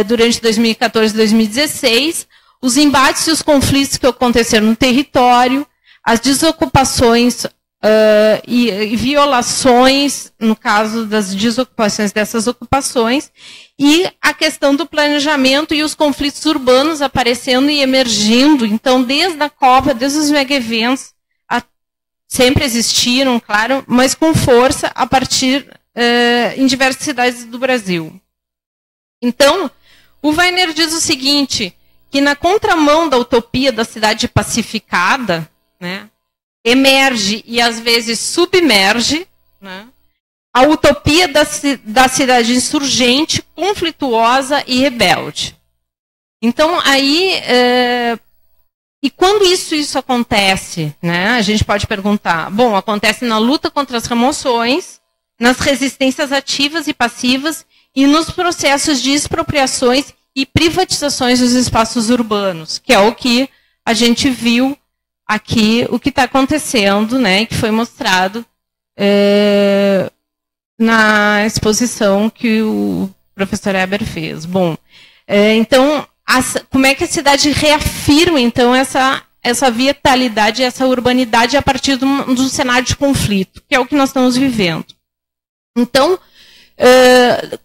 durante 2014 e 2016, os embates e os conflitos que aconteceram no território, as desocupações e violações, no caso das desocupações dessas ocupações, e a questão do planejamento e os conflitos urbanos aparecendo e emergindo. Então, desde a Copa, desde os mega-eventos, sempre existiram, claro, mas com força a partir em diversas cidades do Brasil. Então, o Weiner diz o seguinte, que na contramão da utopia da cidade pacificada, né, emerge e às vezes submerge, né, a utopia da cidade insurgente, conflituosa e rebelde. Então, aí, e quando isso acontece, né, a gente pode perguntar, bom, acontece na luta contra as remoções, nas resistências ativas e passivas e nos processos de expropriações e privatizações dos espaços urbanos, que é o que a gente viu aqui, o que está acontecendo, né, que foi mostrado na exposição que o professor Eber fez. Bom, então, como é que a cidade reafirma, então, essa vitalidade, essa urbanidade a partir de um cenário de conflito, que é o que nós estamos vivendo? Então,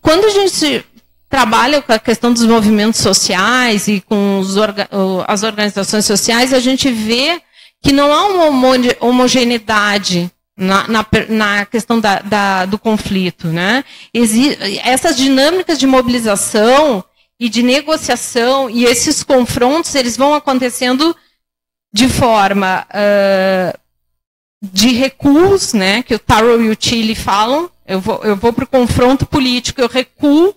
quando a gente trabalha com a questão dos movimentos sociais e com as organizações sociais, a gente vê que não há uma homogeneidade na questão do conflito, né? Essas dinâmicas de mobilização e de negociação e esses confrontos, eles vão acontecendo de forma de recuos, né? Que o Taro e o Chile falam. Eu vou para o confronto político, eu recuo.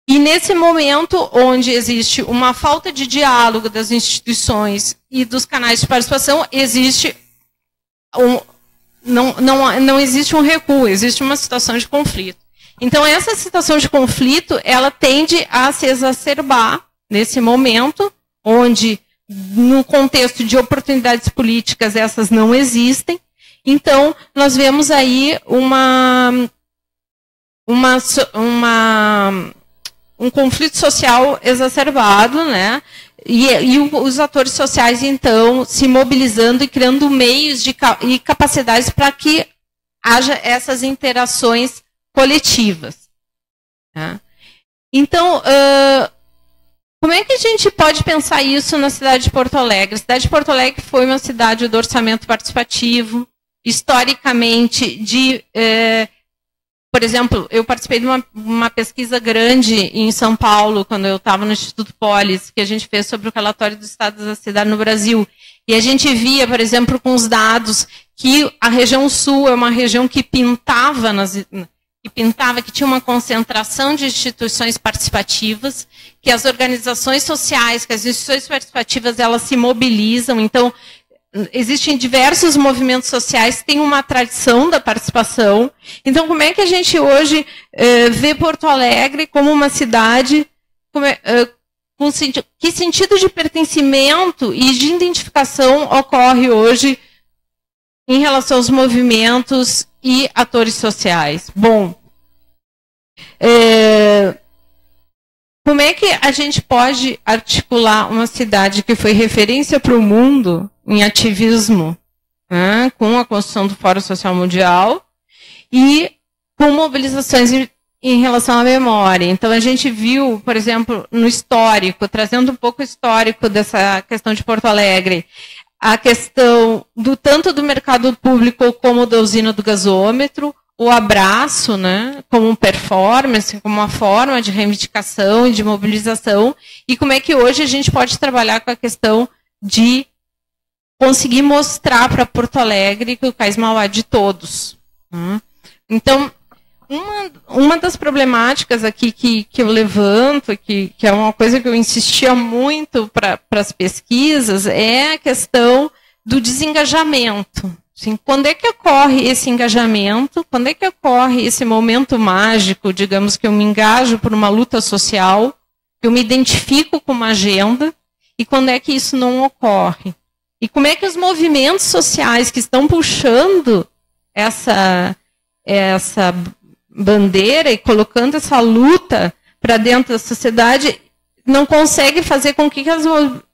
E nesse momento onde existe uma falta de diálogo das instituições e dos canais de participação, existe não existe um recuo, existe uma situação de conflito. Então, essa situação de conflito, ela tende a se exacerbar nesse momento, onde, no contexto de oportunidades políticas, essas não existem. Então, nós vemos aí um conflito social exacerbado, né? E os atores sociais, então, se mobilizando e criando meios e capacidades para que haja essas interações coletivas. Tá? Então, como é que a gente pode pensar isso na cidade de Porto Alegre? A cidade de Porto Alegre foi uma cidade do orçamento participativo, historicamente, por exemplo, eu participei de uma pesquisa grande em São Paulo, quando eu estava no Instituto Polis, que a gente fez sobre o relatório do Estado da Cidade no Brasil. E a gente via, por exemplo, com os dados, que a região sul é uma região que que tinha uma concentração de instituições participativas, que as organizações sociais, que as instituições participativas, elas se mobilizam. Então, existem diversos movimentos sociais que têm uma tradição da participação. Então, como é que a gente hoje vê Porto Alegre como uma cidade, que sentido de pertencimento e de identificação ocorre hoje em relação aos movimentos e atores sociais? Bom, como é que a gente pode articular uma cidade que foi referência para o mundo em ativismo, né, com a construção do Fórum Social Mundial e com mobilizações em relação à memória? Então, a gente viu, por exemplo, no histórico, trazendo um pouco o histórico dessa questão de Porto Alegre, a questão tanto do mercado público como da usina do gasômetro, o abraço, né, como performance, como uma forma de reivindicação e de mobilização, e como é que hoje a gente pode trabalhar com a questão de conseguir mostrar para Porto Alegre que o Cais Mauá é de todos. Então, uma das problemáticas aqui que eu levanto, que é uma coisa que eu insistia muito para as pesquisas, é a questão do desengajamento. Assim, quando é que ocorre esse engajamento? Quando é que ocorre esse momento mágico, digamos, que eu me engajo por uma luta social, que eu me identifico com uma agenda, e quando é que isso não ocorre? E como é que os movimentos sociais que estão puxando essa bandeira e colocando essa luta para dentro da sociedade não conseguem fazer com que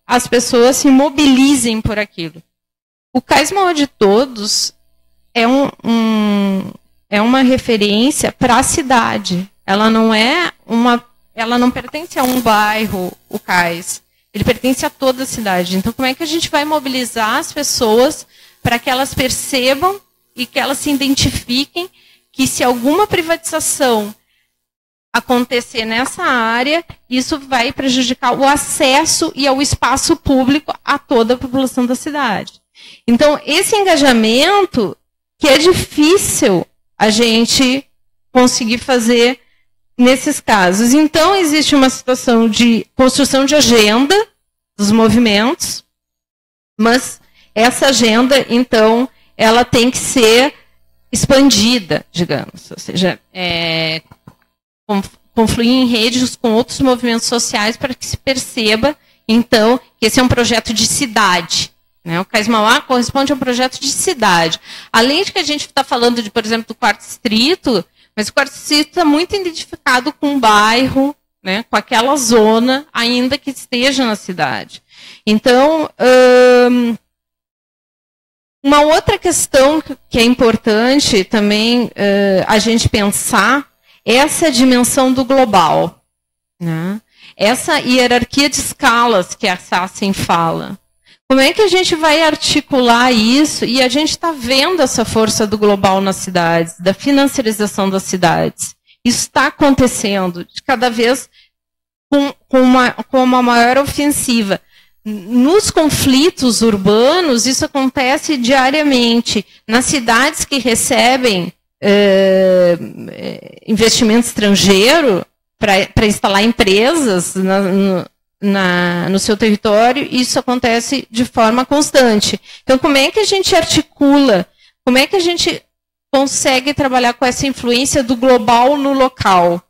as pessoas se mobilizem por aquilo? O Cais Mauá de Todos é uma referência para a cidade. Ela não pertence a um bairro, o Cais. Ele pertence a toda a cidade. Então, como é que a gente vai mobilizar as pessoas para que elas percebam e que elas se identifiquem que, se alguma privatização acontecer nessa área, isso vai prejudicar o acesso e ao espaço público a toda a população da cidade? Então, esse engajamento, que é difícil a gente conseguir fazer nesses casos. Então, existe uma situação de construção de agenda dos movimentos, mas essa agenda, então, ela tem que ser expandida, digamos, ou seja, confluir em redes com outros movimentos sociais para que se perceba, então, que esse é um projeto de cidade. O Cais Mauá corresponde a um projeto de cidade. Além de que a gente está falando, por exemplo, do Quarto Distrito, mas o Quarto Distrito está muito identificado com o bairro, né, com aquela zona, ainda que esteja na cidade. Então, uma outra questão que é importante também a gente pensar é essa dimensão do global, né? Essa hierarquia de escalas que a Sassen fala. Como é que a gente vai articular isso? E a gente está vendo essa força do global nas cidades, da financiarização das cidades. Isso está acontecendo, de cada vez com uma maior ofensiva. Nos conflitos urbanos, isso acontece diariamente. Nas cidades que recebem investimento estrangeiro para instalar empresas no seu território, isso acontece de forma constante. Então, como é que a gente articula, como é que a gente consegue trabalhar com essa influência do global no local?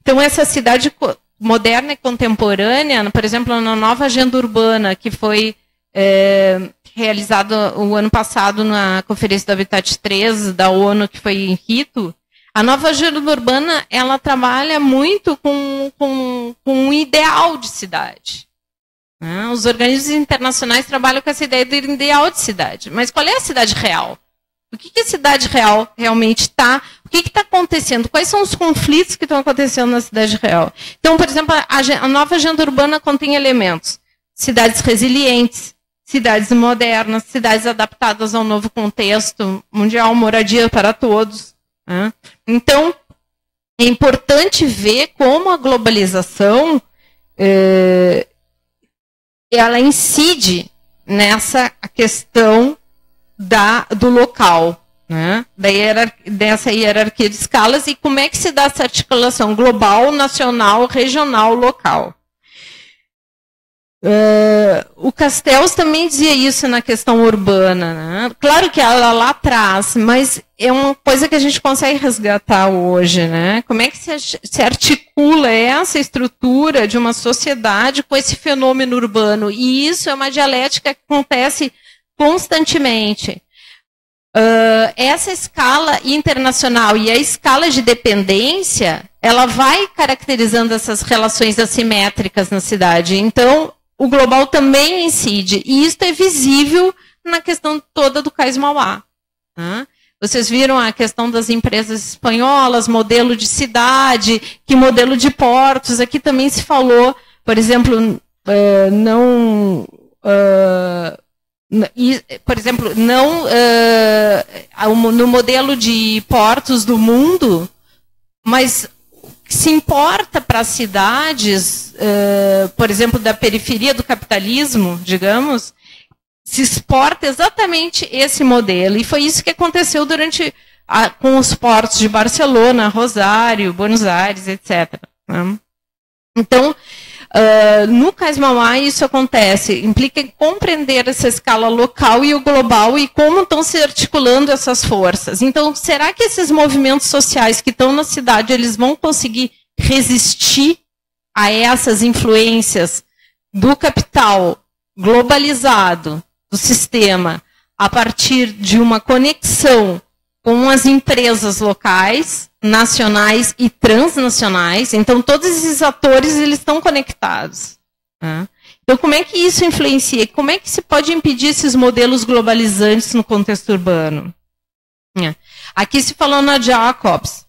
Então, essa cidade moderna e contemporânea, por exemplo, na nova agenda urbana, que foi realizada o ano passado na Conferência do Habitat 3 da ONU, que foi em Quito, a nova agenda urbana, ela trabalha muito com um ideal de cidade. Os organismos internacionais trabalham com essa ideia do ideal de cidade. Mas qual é a cidade real? O que a cidade real realmente está? O que está acontecendo? Quais são os conflitos que estão acontecendo na cidade real? Então, por exemplo, a nova agenda urbana contém elementos. Cidades resilientes, cidades modernas, cidades adaptadas ao novo contexto mundial, moradia para todos. Então, é importante ver como a globalização ela incide nessa questão do local, dessa hierarquia de escalas, e como é que se dá essa articulação global, nacional, regional, local. O Castells também dizia isso na questão urbana. Claro que ela lá atrás, mas é uma coisa que a gente consegue resgatar hoje. Como é que se articula essa estrutura de uma sociedade com esse fenômeno urbano? E isso é uma dialética que acontece constantemente. Essa escala internacional e a escala de dependência, ela vai caracterizando essas relações assimétricas na cidade. Então, o global também incide. E isso é visível na questão toda do Cais Mauá. Vocês viram a questão das empresas espanholas, modelo de cidade, que modelo de portos. Aqui também se falou, por exemplo, no modelo de portos do mundo, mas se importa para as cidades, por exemplo, da periferia do capitalismo, digamos, se exporta exatamente esse modelo. E foi isso que aconteceu com os portos de Barcelona, Rosário, Buenos Aires, etc. Então, no Cais Mauá isso acontece, implica compreender essa escala local e o global e como estão se articulando essas forças. Então, será que esses movimentos sociais que estão na cidade, eles vão conseguir resistir a essas influências do capital globalizado, do sistema, a partir de uma conexão com as empresas locais, nacionais e transnacionais? Então, todos esses atores eles estão conectados. Então, como é que isso influencia? Como é que se pode impedir esses modelos globalizantes no contexto urbano? Aqui se falou na Jacobs.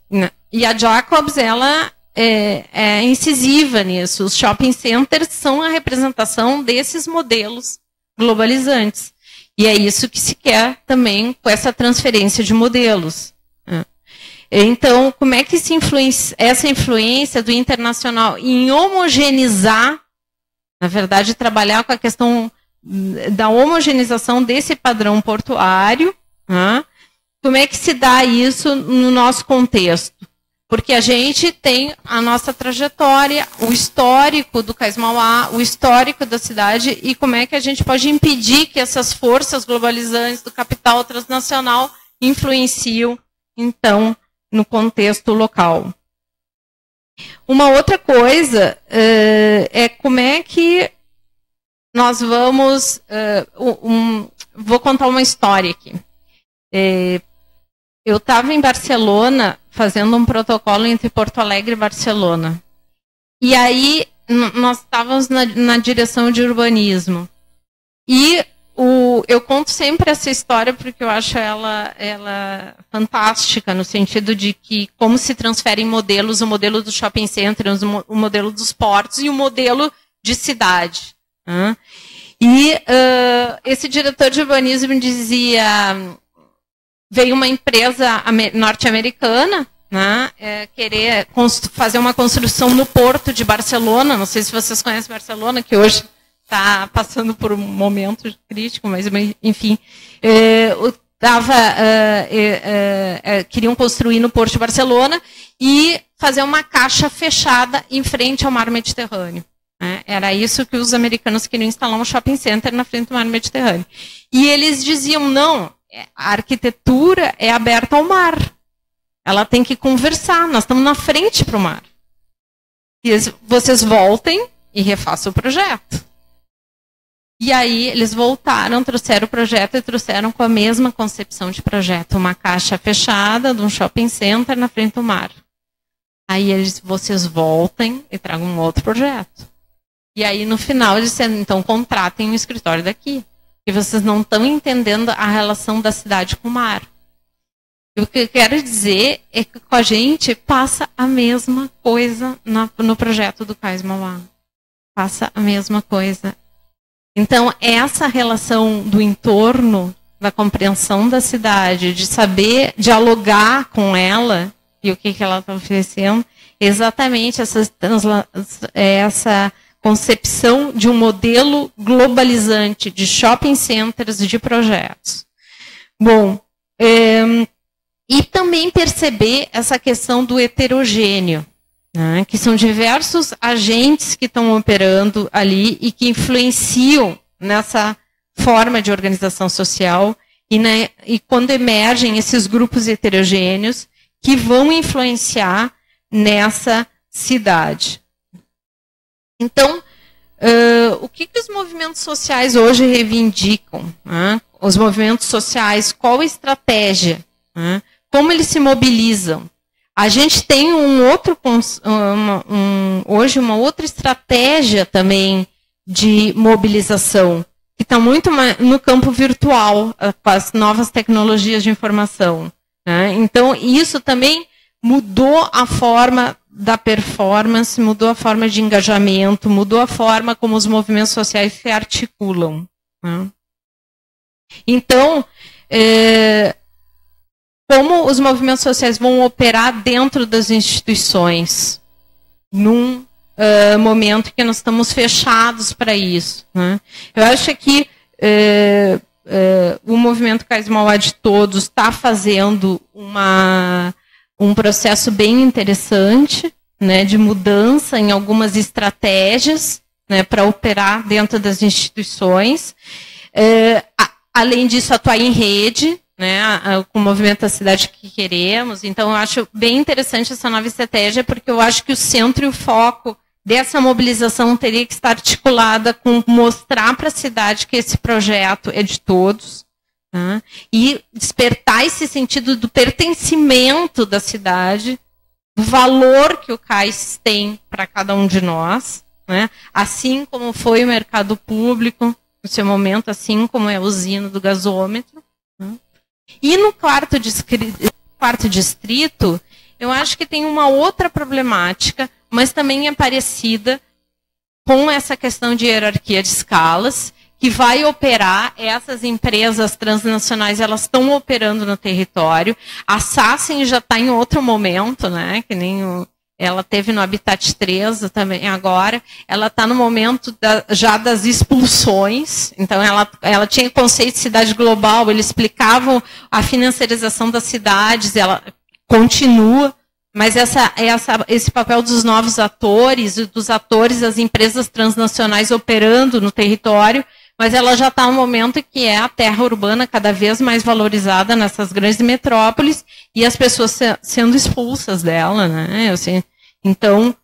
E a Jacobs, ela é incisiva nisso. Os shopping centers são a representação desses modelos globalizantes. E é isso que se quer também com essa transferência de modelos. Então, como é que essa influência do internacional em homogeneizar, na verdade, trabalhar com a questão da homogeneização desse padrão portuário, como é que se dá isso no nosso contexto? Porque a gente tem a nossa trajetória, o histórico do Cais Mauá, o histórico da cidade, e como é que a gente pode impedir que essas forças globalizantes do capital transnacional influenciam, então, no contexto local. Uma outra coisa é como é que nós vamos... vou contar uma história aqui. Eu estava em Barcelona fazendo um protocolo entre Porto Alegre e Barcelona. E aí nós estávamos na direção de urbanismo. E eu conto sempre essa história porque eu acho ela fantástica, no sentido de que como se transferem modelos, o modelo do shopping center, o modelo dos portos e o modelo de cidade. E esse diretor de urbanismo dizia, veio uma empresa norte-americana, né, querer fazer uma construção no porto de Barcelona, não sei se vocês conhecem Barcelona, que hoje está passando por um momento crítico, mas enfim, queriam construir no porto de Barcelona e fazer uma caixa fechada em frente ao mar Mediterrâneo. Era isso que os americanos queriam, instalar um shopping center na frente do mar Mediterrâneo. E eles diziam, não, a arquitetura é aberta ao mar. Ela tem que conversar, nós estamos na frente para o mar. E vocês voltem e refaçam o projeto. E aí eles voltaram, trouxeram o projeto e trouxeram com a mesma concepção de projeto. Uma caixa fechada de um shopping center na frente do mar. Aí vocês voltem e tragam um outro projeto. E aí no final eles disseram, então contratem um escritório daqui. E vocês não estão entendendo a relação da cidade com o mar. E o que eu quero dizer é que com a gente passa a mesma coisa no projeto do Cais Mauá. Passa a mesma coisa. Então, essa relação do entorno, da compreensão da cidade, de saber dialogar com ela e o que ela está oferecendo, exatamente essa concepção de um modelo globalizante de shopping centers, de projetos. Bom, e também perceber essa questão do heterogêneo, né, que são diversos agentes que estão operando ali e que influenciam nessa forma de organização social e quando emergem esses grupos heterogêneos que vão influenciar nessa cidade. Então, o que os movimentos sociais hoje reivindicam? Né? Os movimentos sociais, qual a estratégia? Né? Como eles se mobilizam? A gente tem hoje uma outra estratégia também de mobilização, que está muito no campo virtual, com as novas tecnologias de informação. Né? Então, isso também mudou a forma da performance, mudou a forma de engajamento, mudou a forma como os movimentos sociais se articulam. Né? Então, como os movimentos sociais vão operar dentro das instituições, num momento que nós estamos fechados para isso. Né? Eu acho que o movimento Cais Mauá de Todos está fazendo um processo bem interessante, né, de mudança em algumas estratégias, né, para operar dentro das instituições. Além disso, atuar em rede, né, com o movimento da cidade que queremos. Então, eu acho bem interessante essa nova estratégia, porque eu acho que o centro e o foco dessa mobilização teria que estar articulada com mostrar para a cidade que esse projeto é de todos, né, e despertar esse sentido do pertencimento da cidade, do valor que o Cais tem para cada um de nós, né, assim como foi o mercado público, no seu momento, assim como é a usina do gasômetro. Né. E no quarto distrito, eu acho que tem uma outra problemática, mas também é parecida com essa questão de hierarquia de escalas, que vai operar, essas empresas transnacionais, elas estão operando no território. A Sassen já está em outro momento, né, que nem ela teve no Habitat 3 também agora, ela está no momento já das expulsões, então ela tinha conceito de cidade global, eles explicavam a financiarização das cidades, ela continua, mas esse papel dos novos atores, dos atores das empresas transnacionais operando no território, mas ela já está no momento que é a terra urbana cada vez mais valorizada nessas grandes metrópoles e as pessoas sendo expulsas dela, né? Assim, então,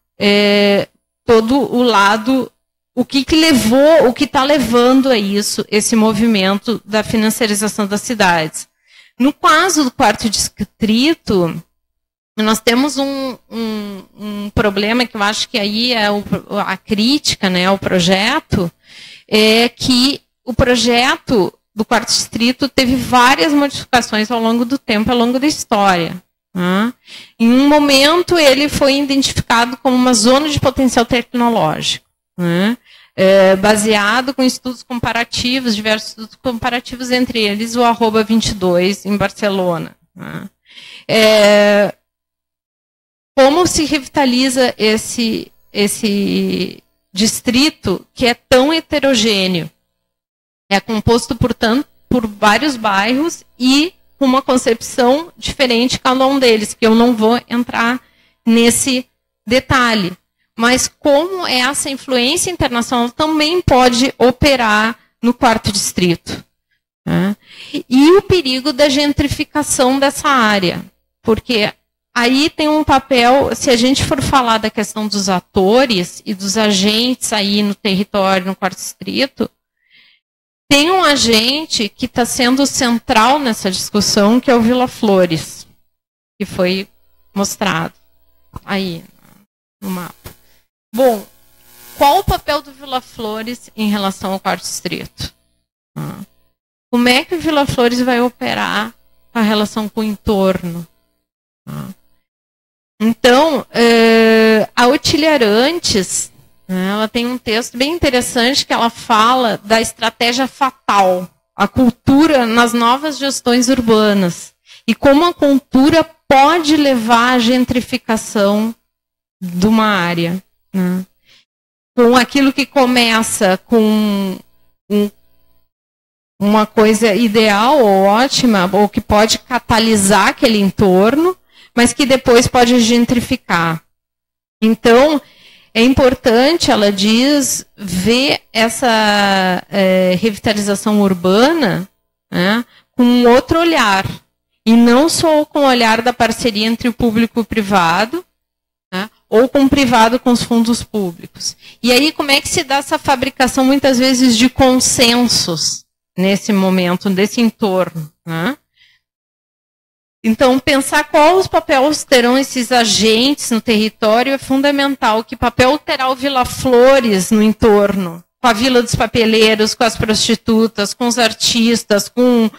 todo o lado, o que levou, o que está levando a isso, esse movimento da financiarização das cidades. No caso do quarto distrito, nós temos um problema que eu acho que aí é a crítica, né, ao projeto, é que o projeto do quarto distrito teve várias modificações ao longo do tempo, ao longo da história. Né? Em um momento, ele foi identificado como uma zona de potencial tecnológico. Né? baseado com estudos comparativos, diversos estudos comparativos, entre eles o @22 em Barcelona. Né? Como se revitaliza esse distrito que é tão heterogêneo? É composto, portanto, por vários bairros e com uma concepção diferente cada um deles, que eu não vou entrar nesse detalhe. Mas como essa influência internacional também pode operar no 4º distrito. Né? E o perigo da gentrificação dessa área. Porque aí tem um papel, se a gente for falar da questão dos atores e dos agentes aí no território, no 4º distrito, tem um agente que está sendo central nessa discussão, que é o Vila Flores, que foi mostrado aí no mapa. Bom, qual o papel do Vila Flores em relação ao 4º distrito? Como é que o Vila Flores vai operar a relação com o entorno? Então, a Utiliarantes, ela tem um texto bem interessante que ela fala da estratégia fatal, a cultura nas novas gestões urbanas, e como a cultura pode levar à gentrificação de uma área. Né? Com aquilo que começa com uma coisa ideal ou ótima, ou que pode catalisar aquele entorno, mas que depois pode gentrificar. Então, é importante, ela diz, ver essa revitalização urbana, né, com um outro olhar. E não só com o olhar da parceria entre o público e o privado, né, ou com o privado com os fundos públicos. E aí, como é que se dá essa fabricação, muitas vezes, de consensos nesse momento, desse entorno? Né? Então, pensar quais os papéis terão esses agentes no território é fundamental. Que papel terá o Vila Flores no entorno? Com a Vila dos Papeleiros, com as prostitutas, com os artistas, com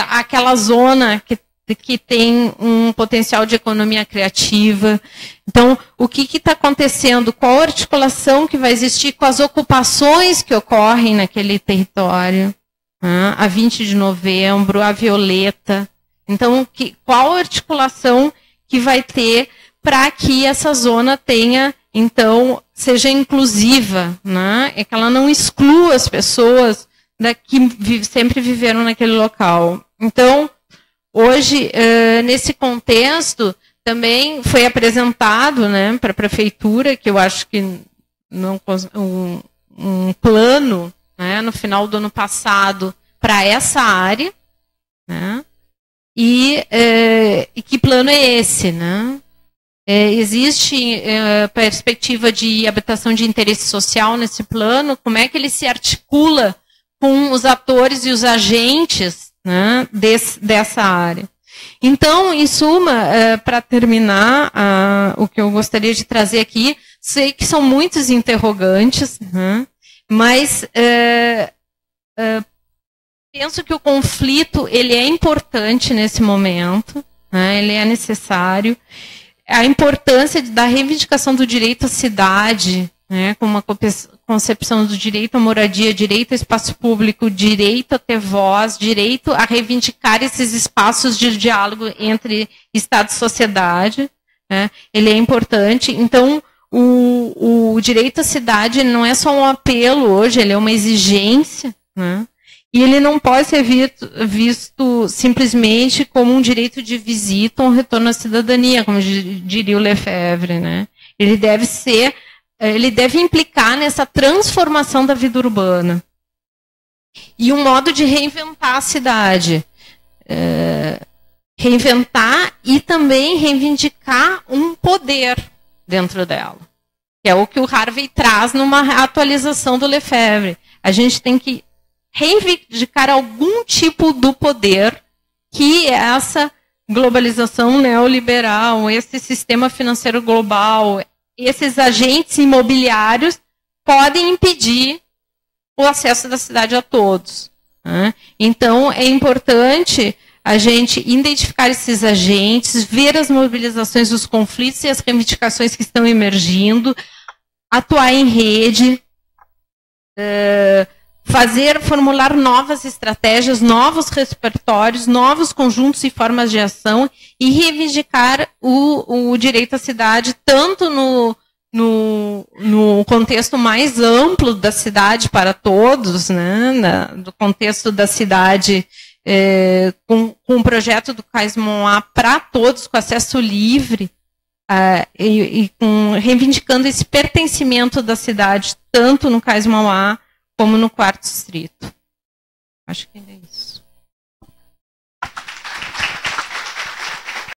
aquela zona que tem um potencial de economia criativa. Então, o que está acontecendo? Qual a articulação que vai existir com as ocupações que ocorrem naquele território? A 20 de novembro, a Violeta. Então, qual a articulação que vai ter para que essa zona tenha, então, seja inclusiva, né? É que ela não exclua as pessoas que sempre viveram naquele local. Então, hoje, nesse contexto, também foi apresentado, né, para a prefeitura, que eu acho que um plano, né, no final do ano passado para essa área, né? E que plano é esse? Né? Existe perspectiva de habitação de interesse social nesse plano? Como é que ele se articula com os atores e os agentes, né, dessa área? Então, em suma, para terminar, o que eu gostaria de trazer aqui, sei que são muitos interrogantes, né, mas penso que o conflito ele é importante nesse momento, né, ele é necessário. A importância da reivindicação do direito à cidade, né, com uma concepção do direito à moradia, direito ao espaço público, direito a ter voz, direito a reivindicar esses espaços de diálogo entre Estado e sociedade, né, ele é importante. Então, o direito à cidade não é só um apelo hoje, ele é uma exigência, né? E ele não pode ser visto simplesmente como um direito de visita ou um retorno à cidadania, como diria o Lefebvre, né? Ele deve implicar nessa transformação da vida urbana. E um modo de reinventar a cidade. Reinventar e também reivindicar um poder dentro dela. Que é o que o Harvey traz numa atualização do Lefebvre. A gente tem que reivindicar algum tipo do poder que essa globalização neoliberal, esse sistema financeiro global, esses agentes imobiliários podem impedir o acesso da cidade a todos. Né? Então, é importante a gente identificar esses agentes, ver as mobilizações, os conflitos e as reivindicações que estão emergindo, atuar em rede, formular novas estratégias, novos repertórios, novos conjuntos e formas de ação e reivindicar o direito à cidade, tanto no contexto mais amplo da cidade para todos, né, do contexto da cidade com o projeto do Cais Mauá para todos, com acesso livre, reivindicando esse pertencimento da cidade, tanto no Cais Mauá como no 4º distrito. Acho que é isso.